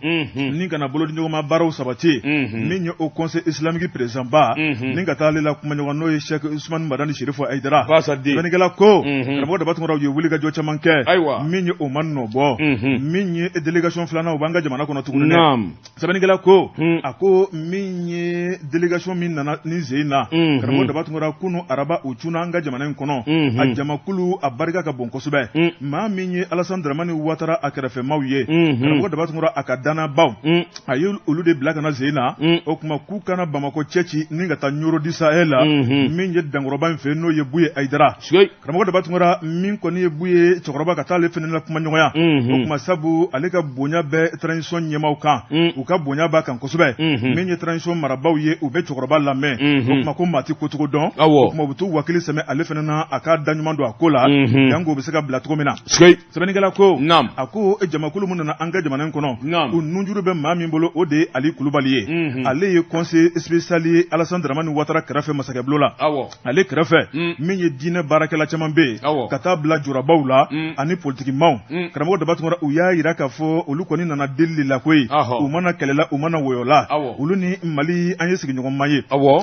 ni kana bolodiɲɔgɔnma baaraw sabati min ye au conseil islamique président ba ni ka taa ale la kumaɲɔgɔn n'o ye Sheikh Usman Madani Sherifu Aidara sɛbɛnnikɛla ko karamɔgɔ Dabatungura ye wulikajɔ caman kɛ min ye o ma nɔ bɔ min ye délégation filanan u b'an ka jamana kɔnɔ tuguni dɛ sɛbɛnnikɛla ko a ko min ye délégation min nana ni sen na karamɔgɔ Dabatungura kunu araba u cunna an ka jamana in kɔnɔ a jamakulu a barika ka bon kosɛbɛ maa min ye Alassane Dramane Ouattara a kɛrɛfɛmaw ye karamɔgɔ Dabatungura a ka dannabaw a ye olu de bila ka na sen na o kuma k'u kana Bamako cɛci ni ka taa Nioro di Sahel la min ye dankɔrɔba in fɛ n'o ye Buye Aidara karamɔgɔ Dabatungura min kɔni ye Buye cɛkɔrɔba ka taa ale fɛnɛ la kumaɲɔgɔnya o kuma sabu ale ka bonya bɛ transition ɲɛmaw kan u ka bonya b'a kan kosɛbɛ min ye transition marabaw ye u bɛ cɛkɔrɔba lamɛn o kuma ko maa ti kocogo dɔn o kuma u bɛ t'u wakili sɛmɛ ale fɛnɛ na a ka daɲuman don a ko la janko bɛ se ka bila cogo min na sɛbɛnnikɛla ko a ko jamakulu min nana an ka jamana in kɔnɔ u nunjuru bɛ maa min bolo o de ye Ali Kulubali ye ale ye conseil spécial ye Alassane Dramane Ouattara kɛrɛfɛ masakɛbulon la ale kɛrɛfɛ min ye diinɛ baarakɛla caman bɛ yen ka taa bila jurabaw la ani politikimaw karamɔgɔ Dabatungura u y'a yira k'a fɔ olu kɔni nana deli la koyi u mana kɛlɛla u mana wɔyɔla olu ni Mali an ye sigiɲɔgɔnma ye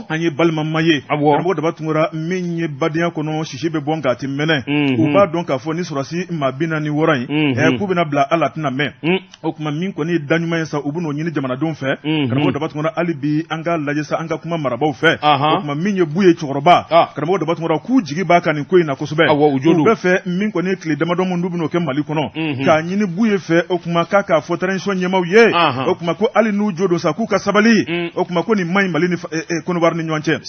an ye balimama ye karamɔgɔ Dabatungura min ye badenya kɔnɔ sisi bɛ bɔ nka a ti mɛnɛ u b'a dɔn k'a fɔ ni sɔrɔsi maa 46 in k'u bɛna bila ala tɛna mɛn o kuma min kɔni ye daɲuman ye sa u bɛn'o ɲini jamanadenw fɛ karamɔgɔ Dabatungura hali bi an ka lajɛ sa an ka kuma marabaw fɛ o kuma min ye Buye cɛkɔrɔba karamɔgɔ Dabatungura k'u jigi b'a kan nin ko in na kosɛbɛ u bɛɛ fɛ min kɔni ye tile damadɔ mun n'u bɛn'o kɛ Mali kɔnɔ k'a ɲini Buye fɛ o kuma k'a k'a fɔ transition ɲɛmaw ye o kuma ko hali n'u jo don sa k'u ka sabali o kuma ko nin maɲi Mali ni Côte-d'Ivoire ni ɲɔgɔn cɛ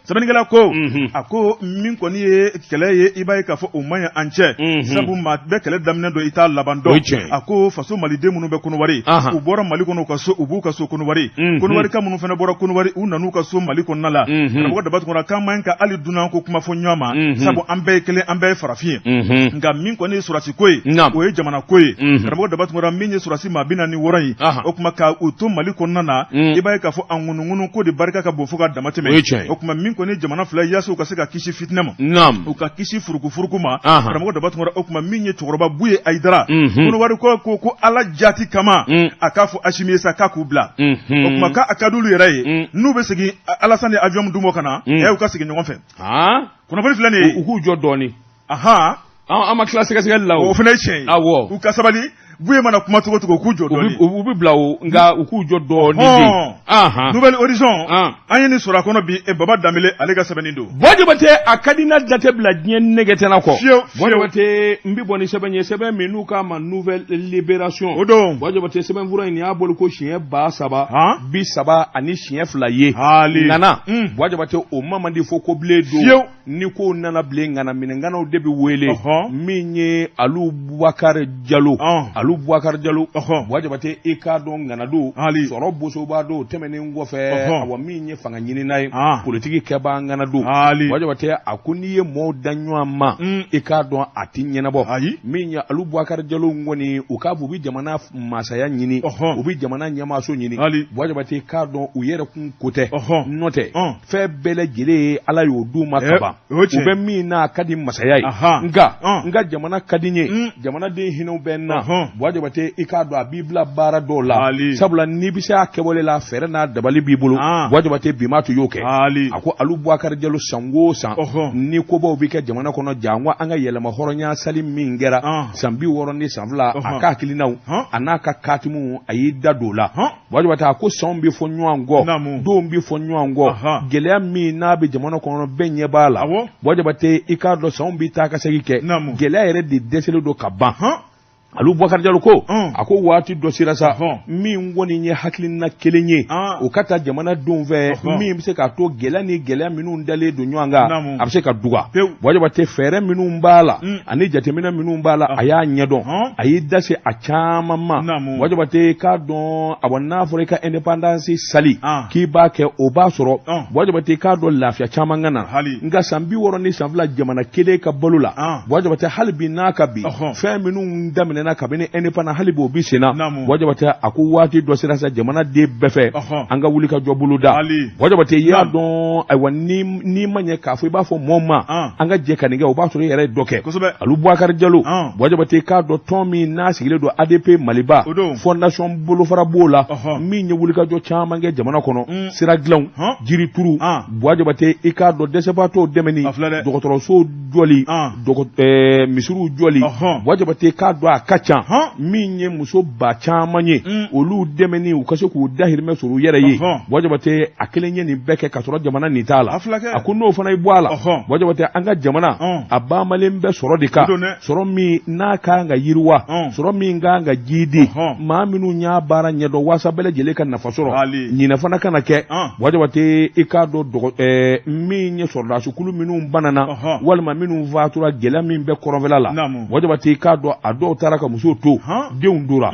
sɛbɛnnikɛla ko a ko min kɔni ye kɛlɛ ye i b'a ye k'a fɔ o maɲi an cɛ sabu maa bɛɛ kɛlɛ daminɛ dɔn i t'a laban dɔn a ko faso maliden minnu bɛ Côte-d'Ivoire u bɔra Mali kɔnɔ u ka so u b'u ka so Côte-d'Ivoire Côte-d'Ivoire ka minnu fana bɔra Côte-d'Ivoire u nan'u ka so Mali kɔnɔna la karamɔgɔ Dabatungura k'an man ka hali dunan ko kuma fɔ ɲɔgɔn ma sabu an bɛɛ ye kelen an bɛɛ ye farafin ye nka min kɔni ye sɔrɔsi ko ye o ye jamana ko ye karamɔgɔ Dabatungura min ye sɔrɔsi maa 46 in o kuma ka u to Mali kɔnɔna na i b'a ye k'a fɔ a ŋunuŋunu ko de barika ka bon fo ka dama tɛmɛ o kuma min kɔni ye jamana fila yaasa u ka se ka kisi fitinɛ ma u ka kisi furukufuruku ma karamɔgɔ Dabatungura o kuma min ye cɛkɔrɔba Buye Aidara Côte-d'Ivoire ko ala jati kama a k'a fɔ Assimi Goïta k'a k'u bila o kuma k'a ka d'olu yɛrɛ ye n'u bɛ segin Alassane ye avion dun o ka na u ka segin ɲɔgɔn fɛ kunnafoni filɛ nin ye u k'u jɔ dɔɔni an ma tila sɛgɛsɛgɛli la o fana ye tiɲɛ ye u ka sabali Buye mana kuma cogo cogo k'u jɔ dɔɔni u bɛ bila o nka u k'u jɔ dɔɔni Nouvelle Horizon an ye nin sɔrɔ a kɔnɔ bi Baba Danbele ale ka sɛbɛnni don Bɔjɔbate a ka di n'a jate bila diɲɛ nɛgɛtɛna kɔ Bɔjɔbate n bɛ bɔ ni sɛbɛn ye sɛbɛn min n'u k'a ma Nouvelle Libération o don Bɔjɔbate sɛbɛnfura in nin y'a bolo ko siɲɛ 30,000 ani siɲɛ 2 ye nana Bɔjɔbate o ma man di fo ko bilen don ni ko nana bilen ngana minɛnganaw de bɛ wele min ye Alu Boubacar Diallo Alu Boubacar Diallo Bɔjɔbate i k'a dɔn nganadu sɔrɔ bosoba don tɛmɛnen kɔfɛ awa min ye fanga ɲinina ye politiki kɛba nganadu Bɔjɔbate a ko n'i ye mɔɔw da ɲɔgɔn ma i k'a dɔn a ti ɲɛnabɔ min ye Alu Boubacar Diallo kɔni u k'a fɔ u bɛ jamana masaya ɲini u bɛ jamana ɲɛmaaso ɲini Bɔjɔbate k'a dɔn u yɛrɛ kun ko tɛ nɔ tɛ fɛn bɛɛ lajɛlen ye Ala y'o d'u ma kaban u bɛ min n'a ka di masaya ye nka jamana ka di n ye jamanaden hinɛw bɛ n na Bɔjɔbate i k'a dɔn a b'i bila baara dɔw la sabula n'i bɛ se a kɛwale la fɛɛrɛ n'a dabali b'i bolo Bɔjɔbate bi ma tun y'o kɛ a ko Alu Boubacar Diallo san o san ni kobaw bɛ kɛ jamana kɔnɔ jango an ka yɛlɛma hɔrɔnya sali min kɛra san 60 ni san 2 a ka hakilinaw a n'a ka katimu a y'i da don o la Bɔjɔbate a ko sanw bɛ fɔ ɲɔgɔn kɔ donw bɛ fɔ ɲɔgɔn kɔ gɛlɛya min n'a bɛ jamana kɔnɔ bɛɛ ɲɛ b'a la Bɔjɔbate i k'a dɔn sanw bɛ taa ka segin kɛ gɛlɛya yɛrɛ de dɛsɛlen don ka ban Alu Boubacar Diallo ko a ko waati dɔ sera sa min kɔni ye hakilina kelen ye o ka taa jamanadenw fɛ min bɛ se k'a to gɛlɛya ni gɛlɛya minnu dalen don ɲɔgɔn kan a bɛ se ka duga Bɔjɔbate fɛɛrɛ minnu b'a la ani jateminɛ minnu b'a la a y'a ɲɛdɔn a y'i da se a caman ma Bɔjɔbate k'a dɔn a n'a fɔra i ka indépendance sali k'i b'a kɛ o b'a sɔrɔ Bɔjɔbate k'a dɔn lafiya caman ka na nka san 60 ni san 2 jamana kelen ka balo la Bɔjɔbate hali bi n'a ka bi fɛn minnu daminɛ daminɛna kabini indépendant hali b'o bi senna wajabate a ko waati dɔ sera sa jamana den bɛɛ fɛ an ka wuli ka jɔ bolo da wajabate i y'a dɔn ayiwa ni ma ɲɛ k'a fɔ i b'a fɔ mɔɔ ma an ka jɛ ka nin kɛ o b'a sɔrɔ i yɛrɛ ye dɔ kɛ Alu Bubakari Jalo wajabate k'a dɔn tɔn min n'a sigilen don ADP Maliba fondation bolofara b'o la min ye wuli ka jɔ caman kɛ jamana kɔnɔ sira dilanw jiri turu wajabate i k'a dɔn dɛsɛbaatɔw dɛmɛni dɔgɔtɔrɔso jɔli misiriw jɔli wajabate k'a dɔn a ka ca min ye muso ba caman ye olu dɛmɛni u ka se k'u dahirimɛ sɔrɔ u yɛrɛ ye wajabate a kelen ye nin bɛɛ kɛ ka sɔrɔ jamana nin t'a la a ko n'o fana i bɔ a la wajabate an ka jamana a baamalen bɛ sɔrɔ de kan sɔrɔ min n'a kan ka yiriwa sɔrɔ min kan ka jidi maa minnu y'a baara ɲɛdɔn waasa bɛɛ lajɛlen ka nafa sɔrɔ ɲinɛ fana kana kɛ wajabate i k'a dɔn min ye sɔrɔdasukulu minnu banana walima minnu faatura gɛlɛya min bɛ kɔrɔnfɛla la wajabate i k'a dɔn a dɔw taara ka musow to denw dora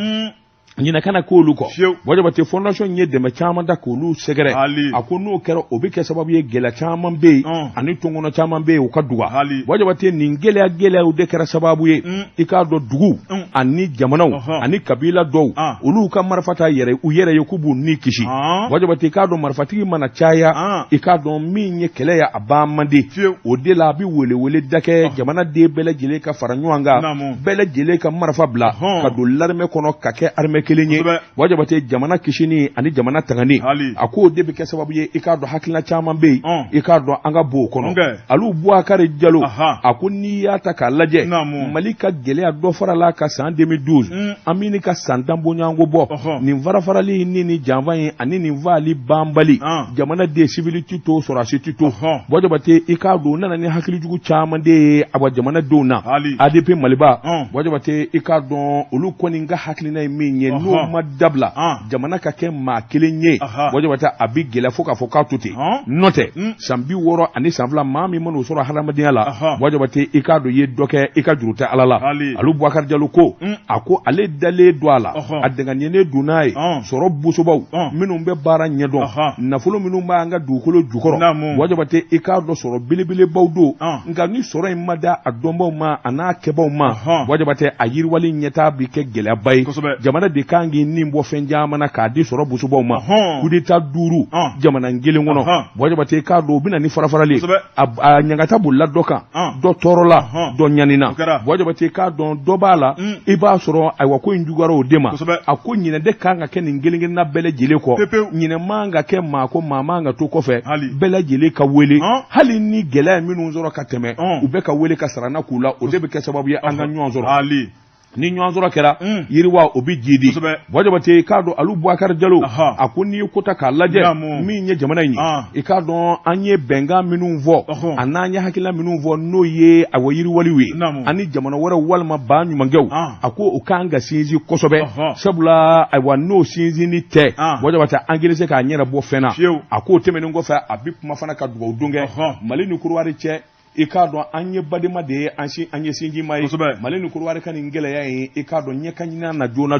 ɲinɛ kana k'olu kɔ wajabate fondation ye dɛmɛ caman da k'olu sɛgɛrɛ a ko n'o kɛra o bɛ kɛ sababu ye gɛlɛya caman bɛ yen ani tɔnkɔnɔ caman bɛ yen u ka duga wajabate nin gɛlɛyaw de kɛra sababu ye i k'a dɔn dugu ani jamanaw ani kabila dɔw olu ka marifa ta u yɛrɛ ye k'u b'u ni kisi wajabate i k'a dɔn marifatigi mana caya i k'a dɔn min ye kɛlɛ ye a ban man di o de la a bɛ welewele da kɛ jamanaden bɛɛ lajɛlen ka fara ɲɔgɔn kan bɛɛ lajɛlen ka marifa bila ka don l'armée kɔnɔ ka kɛ armée kelen ye wajabate jamana kisini ani jamana tangani a ko de bɛ kɛ sababu ye i k'a dɔn hakilina caman bɛ yen i k'a dɔn an ka b'o kɔnɔ Alu Bubakari Jalo a ko n'i y'a ta k'a lajɛ Mali ka gɛlɛya dɔ farala ka san 2012 an bɛ ka san 10 bɔɲɔgɔnko bɔ nin farafarali ni janfa ye ani nin vali banbali jamana de civilité to sɔrɔdasi to wajabate i k'a dɔn nana ni hakilijugu caman de ye a jamana denw na ADP Maliba wajabate i k'a dɔn olu kɔni ka hakilina ye min ye n'o ma dabila jamana ka kɛ maa kelen ye wajabate a bɛ gɛlɛya fo k'a fɔ k'a to ten n'o tɛ san 60 ani san 2 maa min man'o sɔrɔ hadamadenya la wajabate i k'a dɔn i ye dɔ kɛ i ka juru tɛ Ala la Alu Bubakari Jalo ko a ko ale dalen don a la a dɛngɛniyalen don n'a ye sɔrɔ bosobaw minnu bɛ baara ɲɛdɔn nafolo minnu b'an ka dugukolo jukɔrɔ wajabate i k'a dɔn sɔrɔ belebelebaw don nka ni sɔrɔ in ma da a dɔnbaw ma a n'a kɛbaw ma wajabate a yiriwali ɲɛtaa bɛ kɛ gɛlɛyaba ye jamana de kan k'i nin bɔ fɛn caman na k'a di sɔrɔ bosobaw ma coup d'état 5 jamana kelen kɔnɔ wajabate i k'a dɔn u bɛna ni farafarali a ɲangata bolila dɔ kan dɔ tɔɔrɔla dɔ ɲanina wajabate i k'a dɔn dɔ b'a la i b'a sɔrɔ ayiwa ko in juguyara o de ma a ko ɲinɛ de kan ka kɛ nin kelen-kelenna bɛɛ lajɛlen kɔ ɲinɛ man ka kɛ maa ko maa man ka to kɔfɛ bɛɛ lajɛlen ka wele hali ni gɛlɛya minnu sɔrɔ ka tɛmɛ u bɛ ka wele ka sarana k'u la o de bɛ kɛ sababu ye an ka ɲɔgɔn sɔrɔ ni ɲɔgɔn sɔrɔ kɛra yiriwa o bɛ jidi wajabate k'a dɔn Alu Bubakari Jalo a ko n'i ko ta k'a lajɛ min ye jamana in ye i k'a dɔn an ye bɛnkan minnu fɔ a n'an ye hakilina minnu fɔ n'o ye awa yiriwaliw ye ani jamana wɛrɛ walima ba ɲumankɛw a ko o k'an ka sinsin kosɛbɛ sabula ayiwa n'o sinsinni tɛ wajabate an kelen se k'a ɲɛna bɔ fɛn na a k'o tɛmɛnen kɔfɛ a bɛ kuma fana ka dugawu don kɛ Mali ni Côte cɛ i k'a dɔn an ye badema de ye an ye sinjima ye Mali ni Côte ka nin gɛlɛya ye i k'a dɔn ɲɛ ka ɲina na joona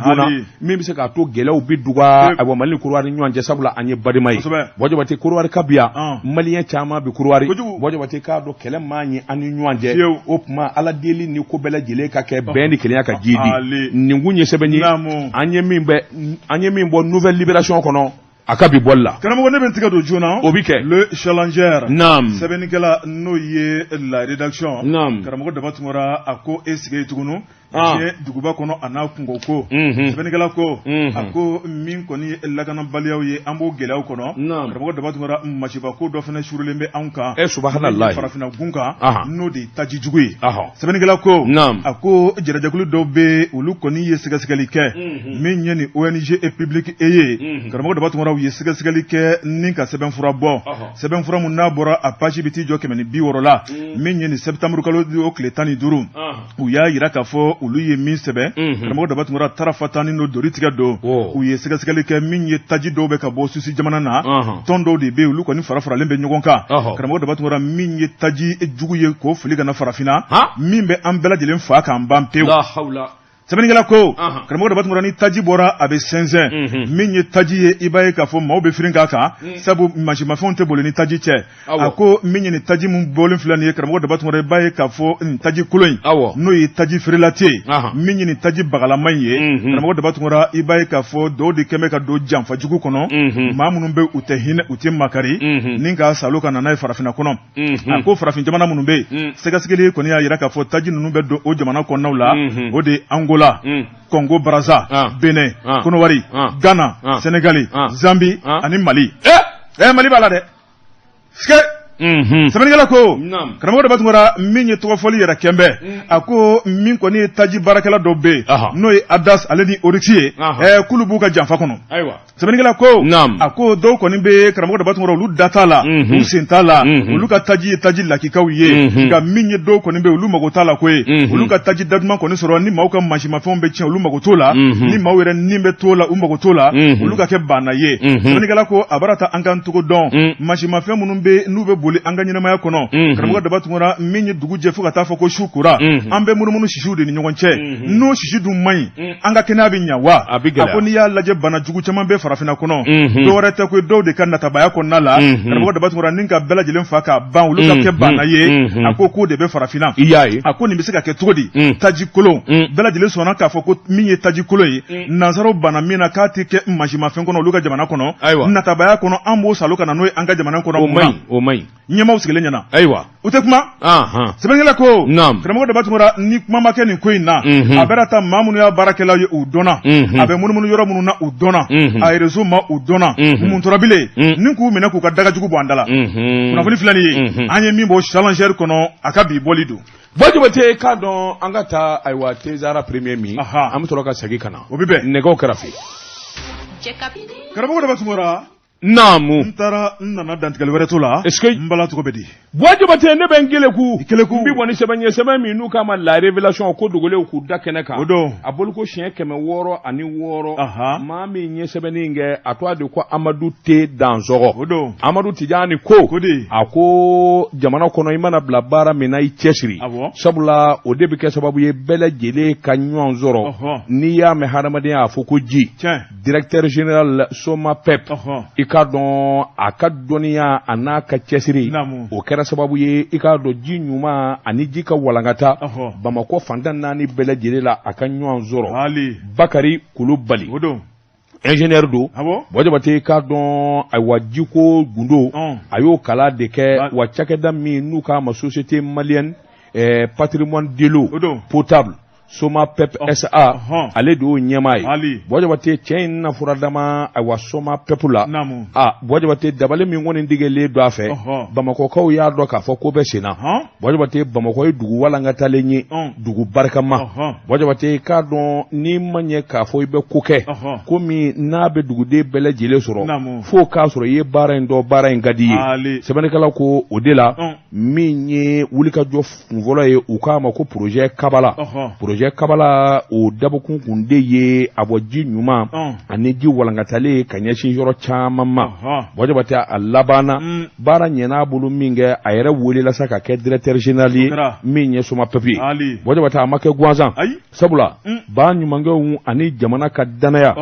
min bɛ se k'a to gɛlɛyaw bɛ duga ayiwa Mali ni Côte ni ɲɔgɔn cɛ sabula an ye badema ye wajabate Côte ka bi yan maliyɛn caman bɛ Côte wajabate k'a dɔn kɛlɛ man ɲi an ni ɲɔgɔn cɛ o tuma Ala deli ni ko bɛɛ lajɛlen ka kɛ bɛn ni kelenya ka jidi nin kun ye sɛbɛn ye an ye min bɔ nouvelle libération kɔnɔ a ka bi bɔli la karamɔgɔ ne bɛ n tigɛ don joona o bi kɛ le challenger sɛbɛnnikɛla n'o ye la rédaction karamɔgɔ Daba Tunkara a ko e sigi tugunu diɲɛ duguba kɔnɔ a n'a kungo ko sɛbɛnnikɛla ko a ko min kɔni ye lakanabaliyaw ye an b'o gɛlɛyaw kɔnɔ karamɔgɔ Daba Tunkara masiba ko dɔ fana surulen bɛ anw kan subhanallah farafinna gun kan n'o de ye taji jugu ye sɛbɛnnikɛla ko a ko jɛrɛjɛkulu dɔw bɛ olu kɔni ye sɛgɛsɛgɛli kɛ min ye ni ONG et public ye karamɔgɔ Daba Tunkara u ye sɛgɛsɛgɛli kɛ ni ka sɛbɛnfura bɔ sɛbɛnfura mun n'a bɔra a page bɛ t'i jɔ 160 la min ye ni septembre kalo o tile 15 u y'a yira k'a fɔ olu ye min sɛbɛn karamɔgɔ Daba Tunkara taara fatani n'o dori tigɛ don u ye sɛgɛsɛgɛli kɛ min ye taji dɔw bɛ ka bɔ Suisse jamana na tɔn dɔw de bɛ olu kɔni farafaralen bɛ ɲɔgɔn kan karamɔgɔ Daba Tunkara min ye taji jugu ye k'o fili ka na farafinna min bɛ an bɛɛ lajɛlen fa k'an ban pewu sɛbɛnnikɛla ko karamɔgɔ dɔ b'a tun ni taji bɔra a bɛ sɛnsɛn min ye taji ye i b'a ye k'a fɔ maaw bɛ firin k'a kan sabu mansimafɛnw tɛ boli ni taji cɛ a ko min ye nin taji min bɔlen filɛ nin ye karamɔgɔ dɔ b'a tun i b'a ye k'a fɔ nin taji kolon in n'o ye taji feerelate min ye nin taji bagalama in ye karamɔgɔ dɔ b'a tun i b'a ye k'a fɔ dɔw de kɛmɛ ka don janfajugu kɔnɔ maa minnu bɛ u tɛ hinɛ u tɛ makari ni ka salo ka nana ye farafinna kɔnɔ a ko farafin jamana minnu bɛ yen sɛgɛsɛgɛli kɔni y'a jira k'a fɔ taji ninnu bɛ don o jamana kɔnɔnaw la o de Angola Congo Brazza Benin Konowari Ghana Senegali Zambie ani Mali Mali b'a la dɛ sɛbɛnnikɛla ko karamɔgɔ dɔ b'a tun min ye tɔgɔfɔli yɛrɛ kɛnbɛ a ko min kɔni ye taji baarakɛla dɔ bɛ yen n'o ye Adas ale ni Orixi ye k'olu b'u ka janfa kɔnɔ sɛbɛnnikɛla ko a ko dɔw kɔni bɛ karamɔgɔ dɔ b'a tun olu da t'a la olu sen t'a la olu ka taji ye taji lakikaw ye nka min ye dɔw kɔni bɛ olu mago t'a la koyi olu ka taji daduman kɔni sɔrɔ ni maaw ka mansimafɛnw bɛ tiɲɛ olu mago t'o la ni maaw yɛrɛ nin bɛ t'o la u mago t'o la olu ka kɛ banna ye sɛbɛnnikɛla ko a b'a ta an k'an togo dɔn mansimafɛn minnu bɛ n'u bɛ boli an ka ɲɛnamaya kɔnɔ karamɔgɔ daba tungora min ye dugu jɛ fo ka taa fɔ ko su kora an bɛ munumunu sisiw de ni ɲɔgɔn cɛ n'o sisi dun man ɲi an ka kɛnɛya bɛ ɲa wa a ko n'i y'a lajɛ bana jugu caman bɛ farafinna kɔnɔ dɔw wɛrɛ tɛ ko dɔw de ka natabaya kɔnɔna la karamɔgɔ daba tungora ni ka bɛɛ lajɛlen fa k'a ban olu ka kɛ banna ye a ko k'o de bɛ farafinna a ko nin bɛ se ka kɛ cogo di taji kolon bɛɛ lajɛlen sɔnna k'a fɔ ko min ye taji kolon ye nansaraw banna min na k'a tɛ kɛ mansimafɛn kɔnɔ olu ka jamana kɔnɔ natabaya kɔnɔ an b'o salo ka na n'o ye an ka jamana kɔnɔ o man ɲi ɲɛmaaw sigilen ɲɛna ayiwa u tɛ kuma sɛbɛnnikɛla ko karamɔgɔ daba tungora ni kuma ma kɛ nin ko in na a bɛna taa maa minnu y'a baarakɛlaw ye u dɔnna a bɛ munumunu yɔrɔ minnu na u dɔnna a ye réseau ma u dɔnna mun tora bilen ni k'u minɛ k'u ka dagajugu bɔ an da la kunnafoni filɛ nin ye an ye min bɔ challenger kɔnɔ a ka bi bɔli don Bajabate k'a dɔn an ka taa ayiwa Tezara premier min an bɛ sɔrɔ ka segin ka na o bɛ bɛn nɛgɛw kɛrɛfɛ karamɔgɔ daba tungora naamu n taara n nana dantigɛli wɛrɛ to la n bala tɔgɔ bɛ di Bajabate ne bɛ n keleku n bɛ bɔ ni sɛbɛn ye sɛbɛn min n'u k'a ma la révélation ko dogolenw k'u da kɛnɛ kan o don a bolo ko siɲɛ 606 maa min ye sɛbɛnni in kɛ a tɔgɔ de ko Amadu T Dansɔgɔ o don Amadu Tijani ko a ko jamana kɔnɔ i mana bila baara min na i cɛsiri sabula o de bɛ kɛ sababu ye bɛɛ lajɛlen ka ɲɔgɔn sɔrɔ n'i y'a mɛn hadamadenya a fɔ ko ji directeur général Soma Pep i k'a dɔn a ka dɔnniya a n'a ka cɛsiri o kɛra sababu ye i k'a dɔn ji ɲuman ani ji ka walankata Bamakɔ fantan 4 bɛɛ lajɛlen la a ka ɲɔgɔn sɔrɔ Bakari Kulubali ingénieur do Bajabate k'a dɔn ayiwa jiko gundo a y'o kala de kɛ wa cakɛda min n'u k'a ma société malienne patrimoine de l'eau potable Soma Pep SA ale de y'o ɲɛmaa ye Bajabate cɛ in na fura dama ayiwa Soma Pep la Bajabate dabali min kɔni digɛlen don a fɛ Bamakɔkaw y'a dɔn k'a fɔ ko bɛ sen na Bajabate Bamakɔ ye dugu walankatalen ye dugu barikama Bajabate k'a dɔn n'i ma ɲɛ k'a fɔ i bɛ ko kɛ ko min n'a bɛ duguden bɛɛ lajɛlen sɔrɔ fo k'a sɔrɔ i ye baara in dɔn baara in ka di ye sɛbɛnnikɛla ko o de la min ye wulikajɔ kunfɔlɔ ye u k'a ma ko projet Kabala Kabala o dabokun kun de ye a bɔ ji ɲuman ani ji walankatalen ka ɲɛsin yɔrɔ caman ma Bajabate a labanna baara ɲɛn'a bolo min kɛ a yɛrɛ welela sa ka kɛ directeur général ye min ye Soma Pep ye Bajabate a ma kɛ gansan sabula ba ɲumankɛw ani jamana ka danaya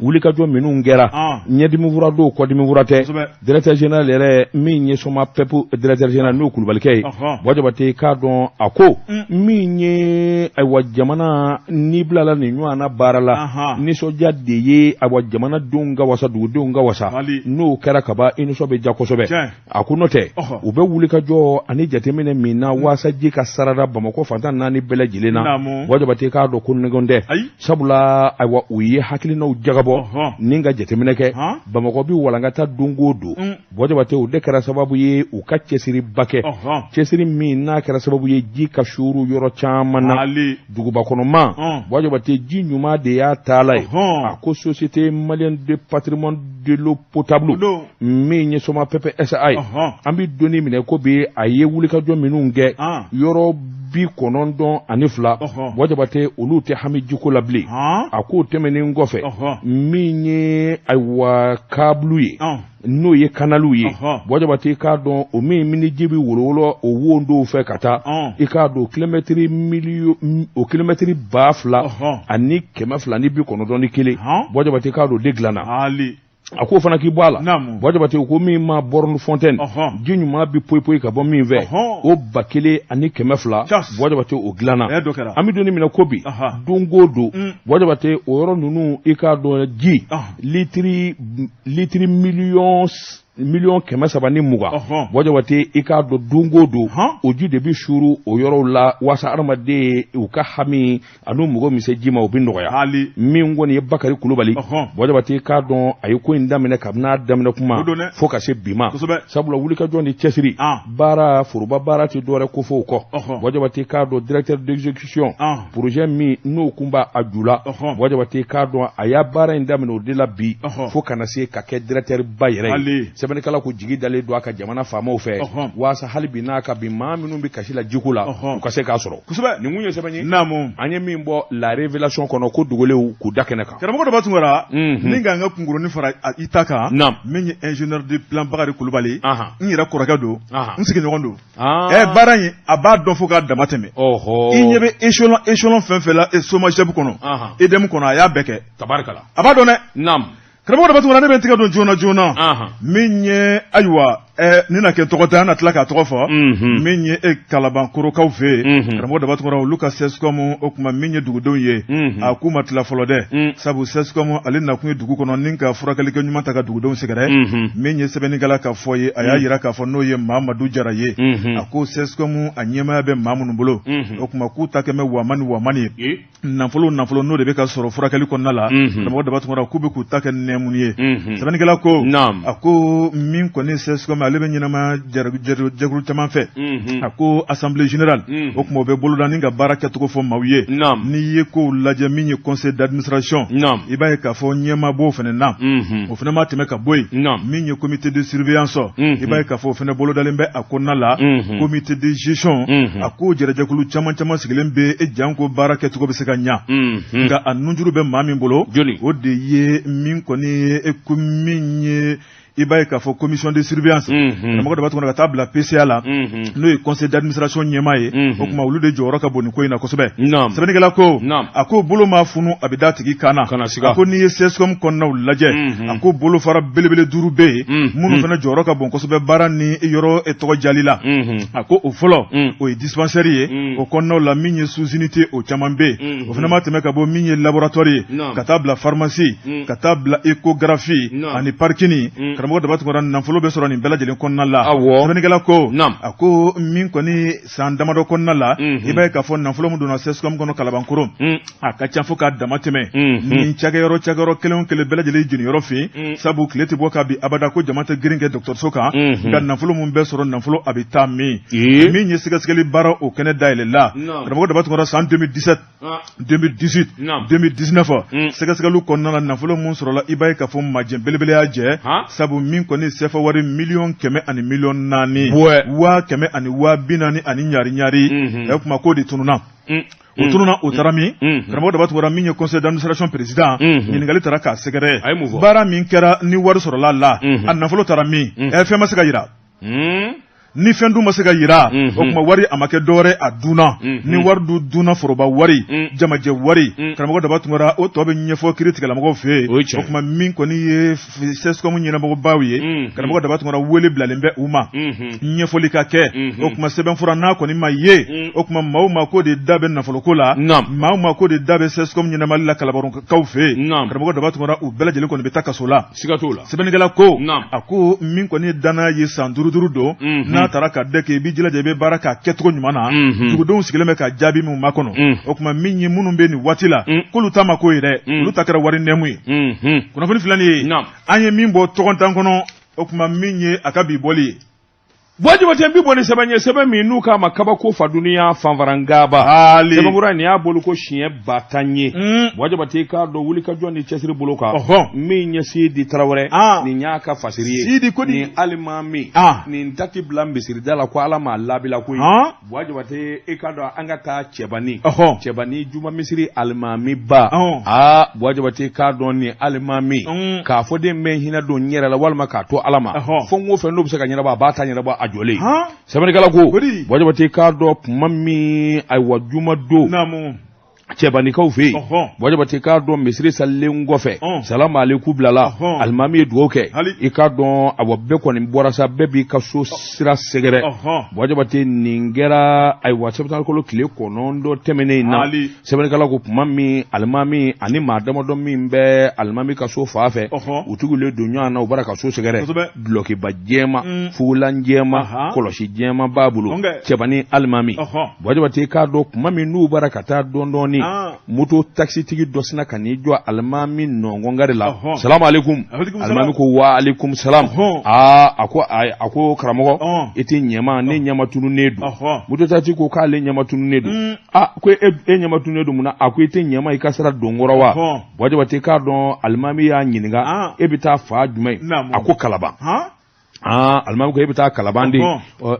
wulikajɔ minnu kɛra ɲɛdimi fura don kɔdimi fura tɛ directeur général yɛrɛ min ye Soma Pep directeur général n'o Kulubalikɛ ye Bajabate k'a dɔn a ko min ye ayiwa jamana n'i bilala nin ɲɔgɔnna baara la nisɔndiya de ye ayiwa jamanadenw ka wasa dugudenw ka wasa n'o kɛra kaban i nisɔn bɛ diya kosɛbɛ a ko n'o tɛ u bɛ wulikajɔ ani jateminɛ min na wasaji ka sarada Bamakɔ fantan 4 bɛɛ lajɛlen na Bajabate k'a dɔn ko nɛgɛn tɛ sabula ayiwa u ye hakilinaw jagabɔ ni ka jateminɛ kɛ Bamakɔ bi walankata don o don Bajabate o de kɛra sababu ye u ka cɛsiriba kɛ cɛsiri min n'a kɛra sababu ye ji ka suuru yɔrɔ caman na dugubakɔnɔma Bajabate ji ɲuman de y'a taala ye a ko société malienne de patrimoine de l'eau potable min ye Soma Pep SA ye an bi donni minɛ ko bi a ye wulikajɔ minnu kɛ yɔrɔ bi konondon ani fila wajabate olu te hami jiko la bile a ko tɛmɛnen kɔfɛ min ye ayiwa kabulu ye n'o ye kanalu ye wajabate k'a dɔn o min mini jibi wolowolo o wo dɔw fɛ ka taa i k'a dɔn kilomɛtiri kilomɛtiri 2,000 ani 200 ni 91 wajabate k'a dɔn de dilanna a ko fana k'i bɔ a la wajabate ko min ma borne fontaine ji ɲuman bi poyi ka bɔ min fɛ o 1,000 ani 200 wajabate o dilanna an bɛ donni minɛ ko bi don o don wajabate o yɔrɔ ninnu i k'a dɔn ji litiri miliyɔn 300 ni 20 wajabate i k'a dɔn don o don o ji de bi suru o yɔrɔw la waasa adamaden u ka hami ani mɔgɔ min se ji ma o bi nɔgɔya min kɔni ye Bakari Kulubali wajabate i k'a dɔn a ye ko in daminɛ kabini a daminɛ kuma fo ka se bi ma sabula wulikajɔ ni cɛsiri baara foroba baara tɛ dɔwɛrɛ ko fɔ o kɔ wajabate i k'a dɔn directeur d'exécution projet min n'o kun b'a a ju la wajabate i k'a dɔn a y'a baara in daminɛ o de la bi fo kana se ka kɛ directeur ba yɛrɛ ye sɛbɛnnikɛla ko jigi dalen don a ka jamana faamaw fɛ waasa hali bi n'a ka bi maa minnu bɛ kasi la jiko la u ka se k'a sɔrɔ nin kun ye sɛbɛn ye an ye min bɔ la révélation kɔnɔ ko dogolenw k'u da kɛnɛ kan karamɔgɔ dɔ b'a tungara ni ka n ka kunkurunin fara i ta kan min ye ingénieur de plan Bakari Kulubali n yɛrɛ kɔrɔkɛ don n sigiɲɔgɔn don baara in a b'a dɔn fo k'a dama tɛmɛ i ɲɛ bɛ échelon fɛn fɛn la SOMAGEP kɔnɔ EDEM kɔnɔ a y'a bɛɛ kɛ tabarikala a b'a dɔn dɛ karamɔgɔ dɔ b'a tungara ne bɛ n tigɛ don joona min ye ayiwa ni na kɛ tɔgɔ tɛ an na tila k'a tɔgɔ fɔ min ye kalabankorokaw fɛ yen karamɔgɔ dɔ b'a tungara olu ka CESCOM o tuma min ye dugudenw ye a k'u ma tila fɔlɔ dɛ sabu CESCOM ale nakun ye dugu kɔnɔ ni ka furakɛlikɛ ɲuman ta ka dugudenw sɛgɛrɛ min ye sɛbɛnnikɛla ka fɔ ye a y'a yira k'a fɔ n'o ye Mamadu Jara ye a ko CESCOM a ɲɛmaya bɛ maa minnu bolo o tuma k'u ta kɛ mɛ wamani ye nafolo n'o de bɛ ka sɔrɔ furakɛli kɔnɔna la karamɔgɔ dɔ b'a tungara k'u bɛ k'u ta kɛ nɛɛmunu ye sɛbɛnnikɛla ko a ko min kɔni CESCOM ale bɛ ɲɛnama jɛkulu caman fɛ a ko assemblée générale o tuma o bɛ boloda ni ka baara kɛcogo fɔ maaw ye n'i ye kow lajɛ min ye conseil d'administration i b'a ye k'a fɔ ɲɛmaa b'o fana na o fana ma tɛmɛ ka bɔ yen min ye comité de surveillance i b'a ye k'a fɔ o fana bolodalen bɛ a kɔnɔna la comité de gestion a ko jɛkulu caman sigilen bɛ janko baara kɛcogo bɛ se ka ɲa nka a nunjuru bɛ maa min bolo o de ye min kɔni ye min ye i b'a ye k'a fɔ commission de surveillance karamɔgɔ dɔ b'a tuguni ka taa bila PCA la n'o ye conseil d'administration ɲɛmaa ye o tuma olu de jɔyɔrɔ ka bon nin ko in na kosɛbɛ sɛbɛnnikɛla ko a ko bolo ma funu a bɛ da tigi kan na a ko n'i ye CESCOM kɔnɔnaw lajɛ a ko bolo fara belebele 5 bɛ yen minnu fana jɔyɔrɔ ka bon kosɛbɛ baara ni yɔrɔ tɔgɔ jali la a ko o fɔlɔ o ye dispensaire ye o kɔnɔnaw la min ye sous-unité o caman bɛ yen o fana ma tɛmɛ ka bɔ min ye laboratoire ye ka taa bila pharmacie ka taa bila échographie ani parking karamɔgɔ dɔ b'a tugura nafolo bɛ sɔrɔ nin bɛɛ lajɛlen kɔnɔna la sɛbɛnnikɛla ko a ko min kɔni san damadɔ kɔnɔna la i b'a ye k'a fɔ nafolo min donna CESCOM kɔnɔ kalabankoro a ka ca fo k'a dama tɛmɛ nin cakɛyɔrɔ kelen o kelen bɛɛ lajɛlen jeniyɔrɔ fɛ sabu tile tɛ bɔ k'a bi abada ko jama tɛ girin kɛ dɔgɔtɔrɔso kan nka nafolo min bɛ sɔrɔ nafolo a bɛ taa min ye sɛgɛsɛgɛli baara o kɛnɛ dayɛlɛ la karamɔgɔ dɔ b'a tugura san 2017 2018 2019 sɛgɛsɛgɛliw kɔnɔna la nafolo min sɔrɔla i b'a ye k'a fɔ majɛ belebele y'a jɛ sabu min kɔni sɛfɛ wari 1,100,000 ani 400,000 waa 100 ani waa 40 ani ɲari o kuma k'o de tununa o tununa o taara min karamɔgɔ dɔ b'a tugura min ye conseil d'administration président ɲininkali taara k'a sɛgɛrɛ baara min kɛra ni wari sɔrɔla la a nafolo taara min fɛn ma se ka yira ni fɛn dun ma se ka yira o tuma wari a ma kɛ dɔwɛrɛ a dunna ni wari dunna foroba wari jamajɛ wari karamɔgɔ dɔ b'a tungara o tɔ bɛ ɲɛfɔ kiiri tigilamɔgɔw fɛ yen o tuma min kɔni ye CESCOM ɲɛnabɔbaw ye karamɔgɔ dɔ b'a tungara wele bilalen bɛ u ma ɲɛfɔli ka kɛ o tuma sɛbɛnfura n'a kɔni ma ye o tuma maaw ma ko de da bɛ nafoloko la maaw ma ko de da bɛ CESCOM ɲɛnamali la kalabankorokaw fɛ yen karamɔgɔ dɔ b'a tungara u bɛɛ lajɛlen kɔni bɛ taa kaso la sɛbɛnnikɛla ko a ko min kɔni danna ye san 5 don n'a taara ka dɛkɛ i b'i jilaja i bɛ baara k'a kɛcogo ɲuman na dugudenw sigilen bɛ ka jaabi min ma kɔnɔ o tuma min ye minnu bɛ nin waati la k'olu ta ma ko ye dɛ olu ta kɛra wari nɛmu ye kunnafoni filanin ye an ye min bɔ tɔgɔntan kɔnɔ o tuma min ye a ka bi bɔli ye Wajiba tembi boni sebanye sebe minuka makaba ko fa duniya fanvarangaba ali sebe mura ni abolu ko shiye batanye wajiba te ka do wuli ka joni chesiri buluka mi nyesi di trawre ni nyaka fasiriye ni alimami ni ntaki blambe sirdala ko alama labila ko wajiba te e ka do anga ta chebani juma misiri alimami ba wajiba te ka do ni alimami ka fode me hina do nyera la walma ka to alama fo ngo fe no bisa ka nyera ba bata nyera ba ajole sabani kala ko wajiba te ka do mammi ay wajuma do namu chebani ka ufe wajiba te ka do misri salle ngofe salamu alaikum blala almami duoke e ka do awabbe ko ni borasa bebi ka so sira segere wajiba te ningera ay wasabta ko kile ko nondo temene na sabani kala ko mammi almami ani madama do mimbe almami ka so fafe utugule do nyana ubaraka so segere bloki bajema fulan jema koloshi jema babulu chebani almami wajiba te ka do mammi nu barakata dondoni muto taxi tigi dosina kanijo almami nongo ngare la salamu alaikum almami ko wa alaikum salam ako karamogo eti nyama ne nyama tunu nedu muto tati ko kale nyama tunu nedu ko e nyama tunu nedu muna ako eti nyama ikasara dongora wa wajiba te ka don almami ya nyinga ebita fa dumai ako kalaba almami ko ibita kalabandi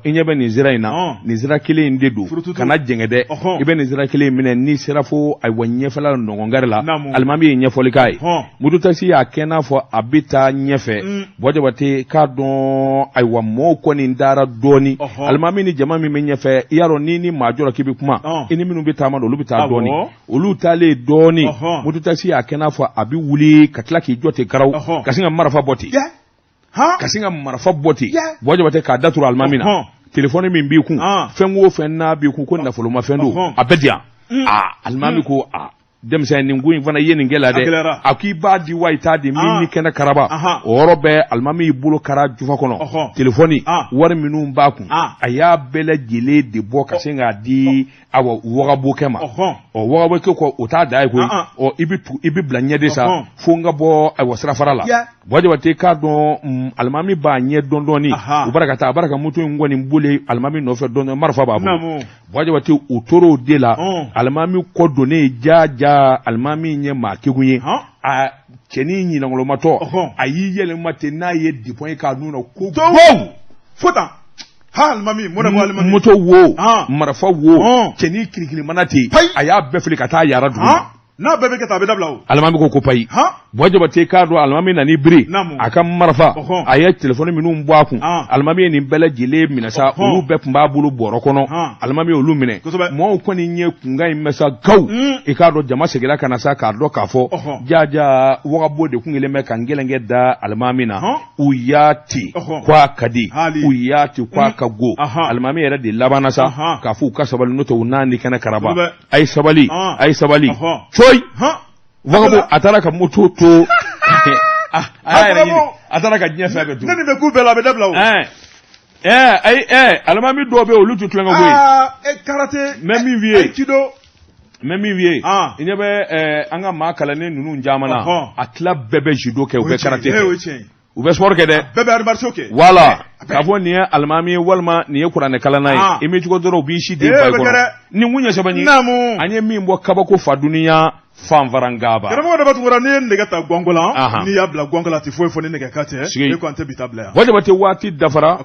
inyebe ni zira ina ni zira kile ndedu kana jengede ibe ni zira kile mine ni serafo ay wanye fala nongongare la almami nyefoli kai mudu tasi ya kena fo abita nyefe boje bate ka don ay wa moko ni ndara doni almami ni jamami me nyefe yaro nini majoro kibi kuma ini minu bita ma do lubita doni ulu tale doni mudu tasi ya kena fo abi wuli katla ki jote karaw kasinga marafa boti kasinga marafa boti boje bate ka datura almamina telefone min bi kun fengo fenna bi kun ko na folo ma fendo abedia almami ko demsa ni ngui fana yeni ngela de akiba di waita de minni kena karaba orobe almami bulo kara jufa kono telefoni war minum ba kun aya bele jele de bo kasinga di awo wogabo kema o wogabo ke ko uta dai ko o ibi blanye de sa funga bo awo srafarala boje wate ka don almami ba nye dondoni ubarakata baraka mutu ngoni mbule almami no fe don marfa babu boje wate utoro de la almami ko donné jaja almami nye ma kegunye cheni nyi na ngolo mato ayi yele mate na ye dipon ka nuna ko fota almami mona mo almami moto wo marfa wo cheni kirikiri manati aya befli kata yara du na bebe ke tabe dablawo almami ko pai boje bate ka do almami na ni bri akam marfa aya telephone minu mbwaku almami ni bele jile minasa olu be pamba bulu boro kono almami olu mine mo ko ni nye kunga imesa gaw e ka do jama segela kana sa ka do kafo jaja woga bode kungele me kangelenge da almami na uyati kwa kadi uyati kwa kago almami era de labana sa kafu kasabal noto unani kana karaba ay sabali Soy wagabo ataraka mutoto ataraka nyasa betu nani be kubela be dablawo almami dobe olutu tlenga goyi karate memi vie kido memi vie inyebe anga makala ne nunu njamana atla bebe judo ke ube karate ube sport ke de bebe armarso ke wala kafo ni almami walma ni kurane kala nai imi jugo doro bishi de bay ko ni munya sabani anye mimbo kabako fa duniya fanvarangaba garamo da batu wora ne ndega ta gongola ni yabla gongola ti fo ne ga kate e ko ante bitabla wajabati wati dafara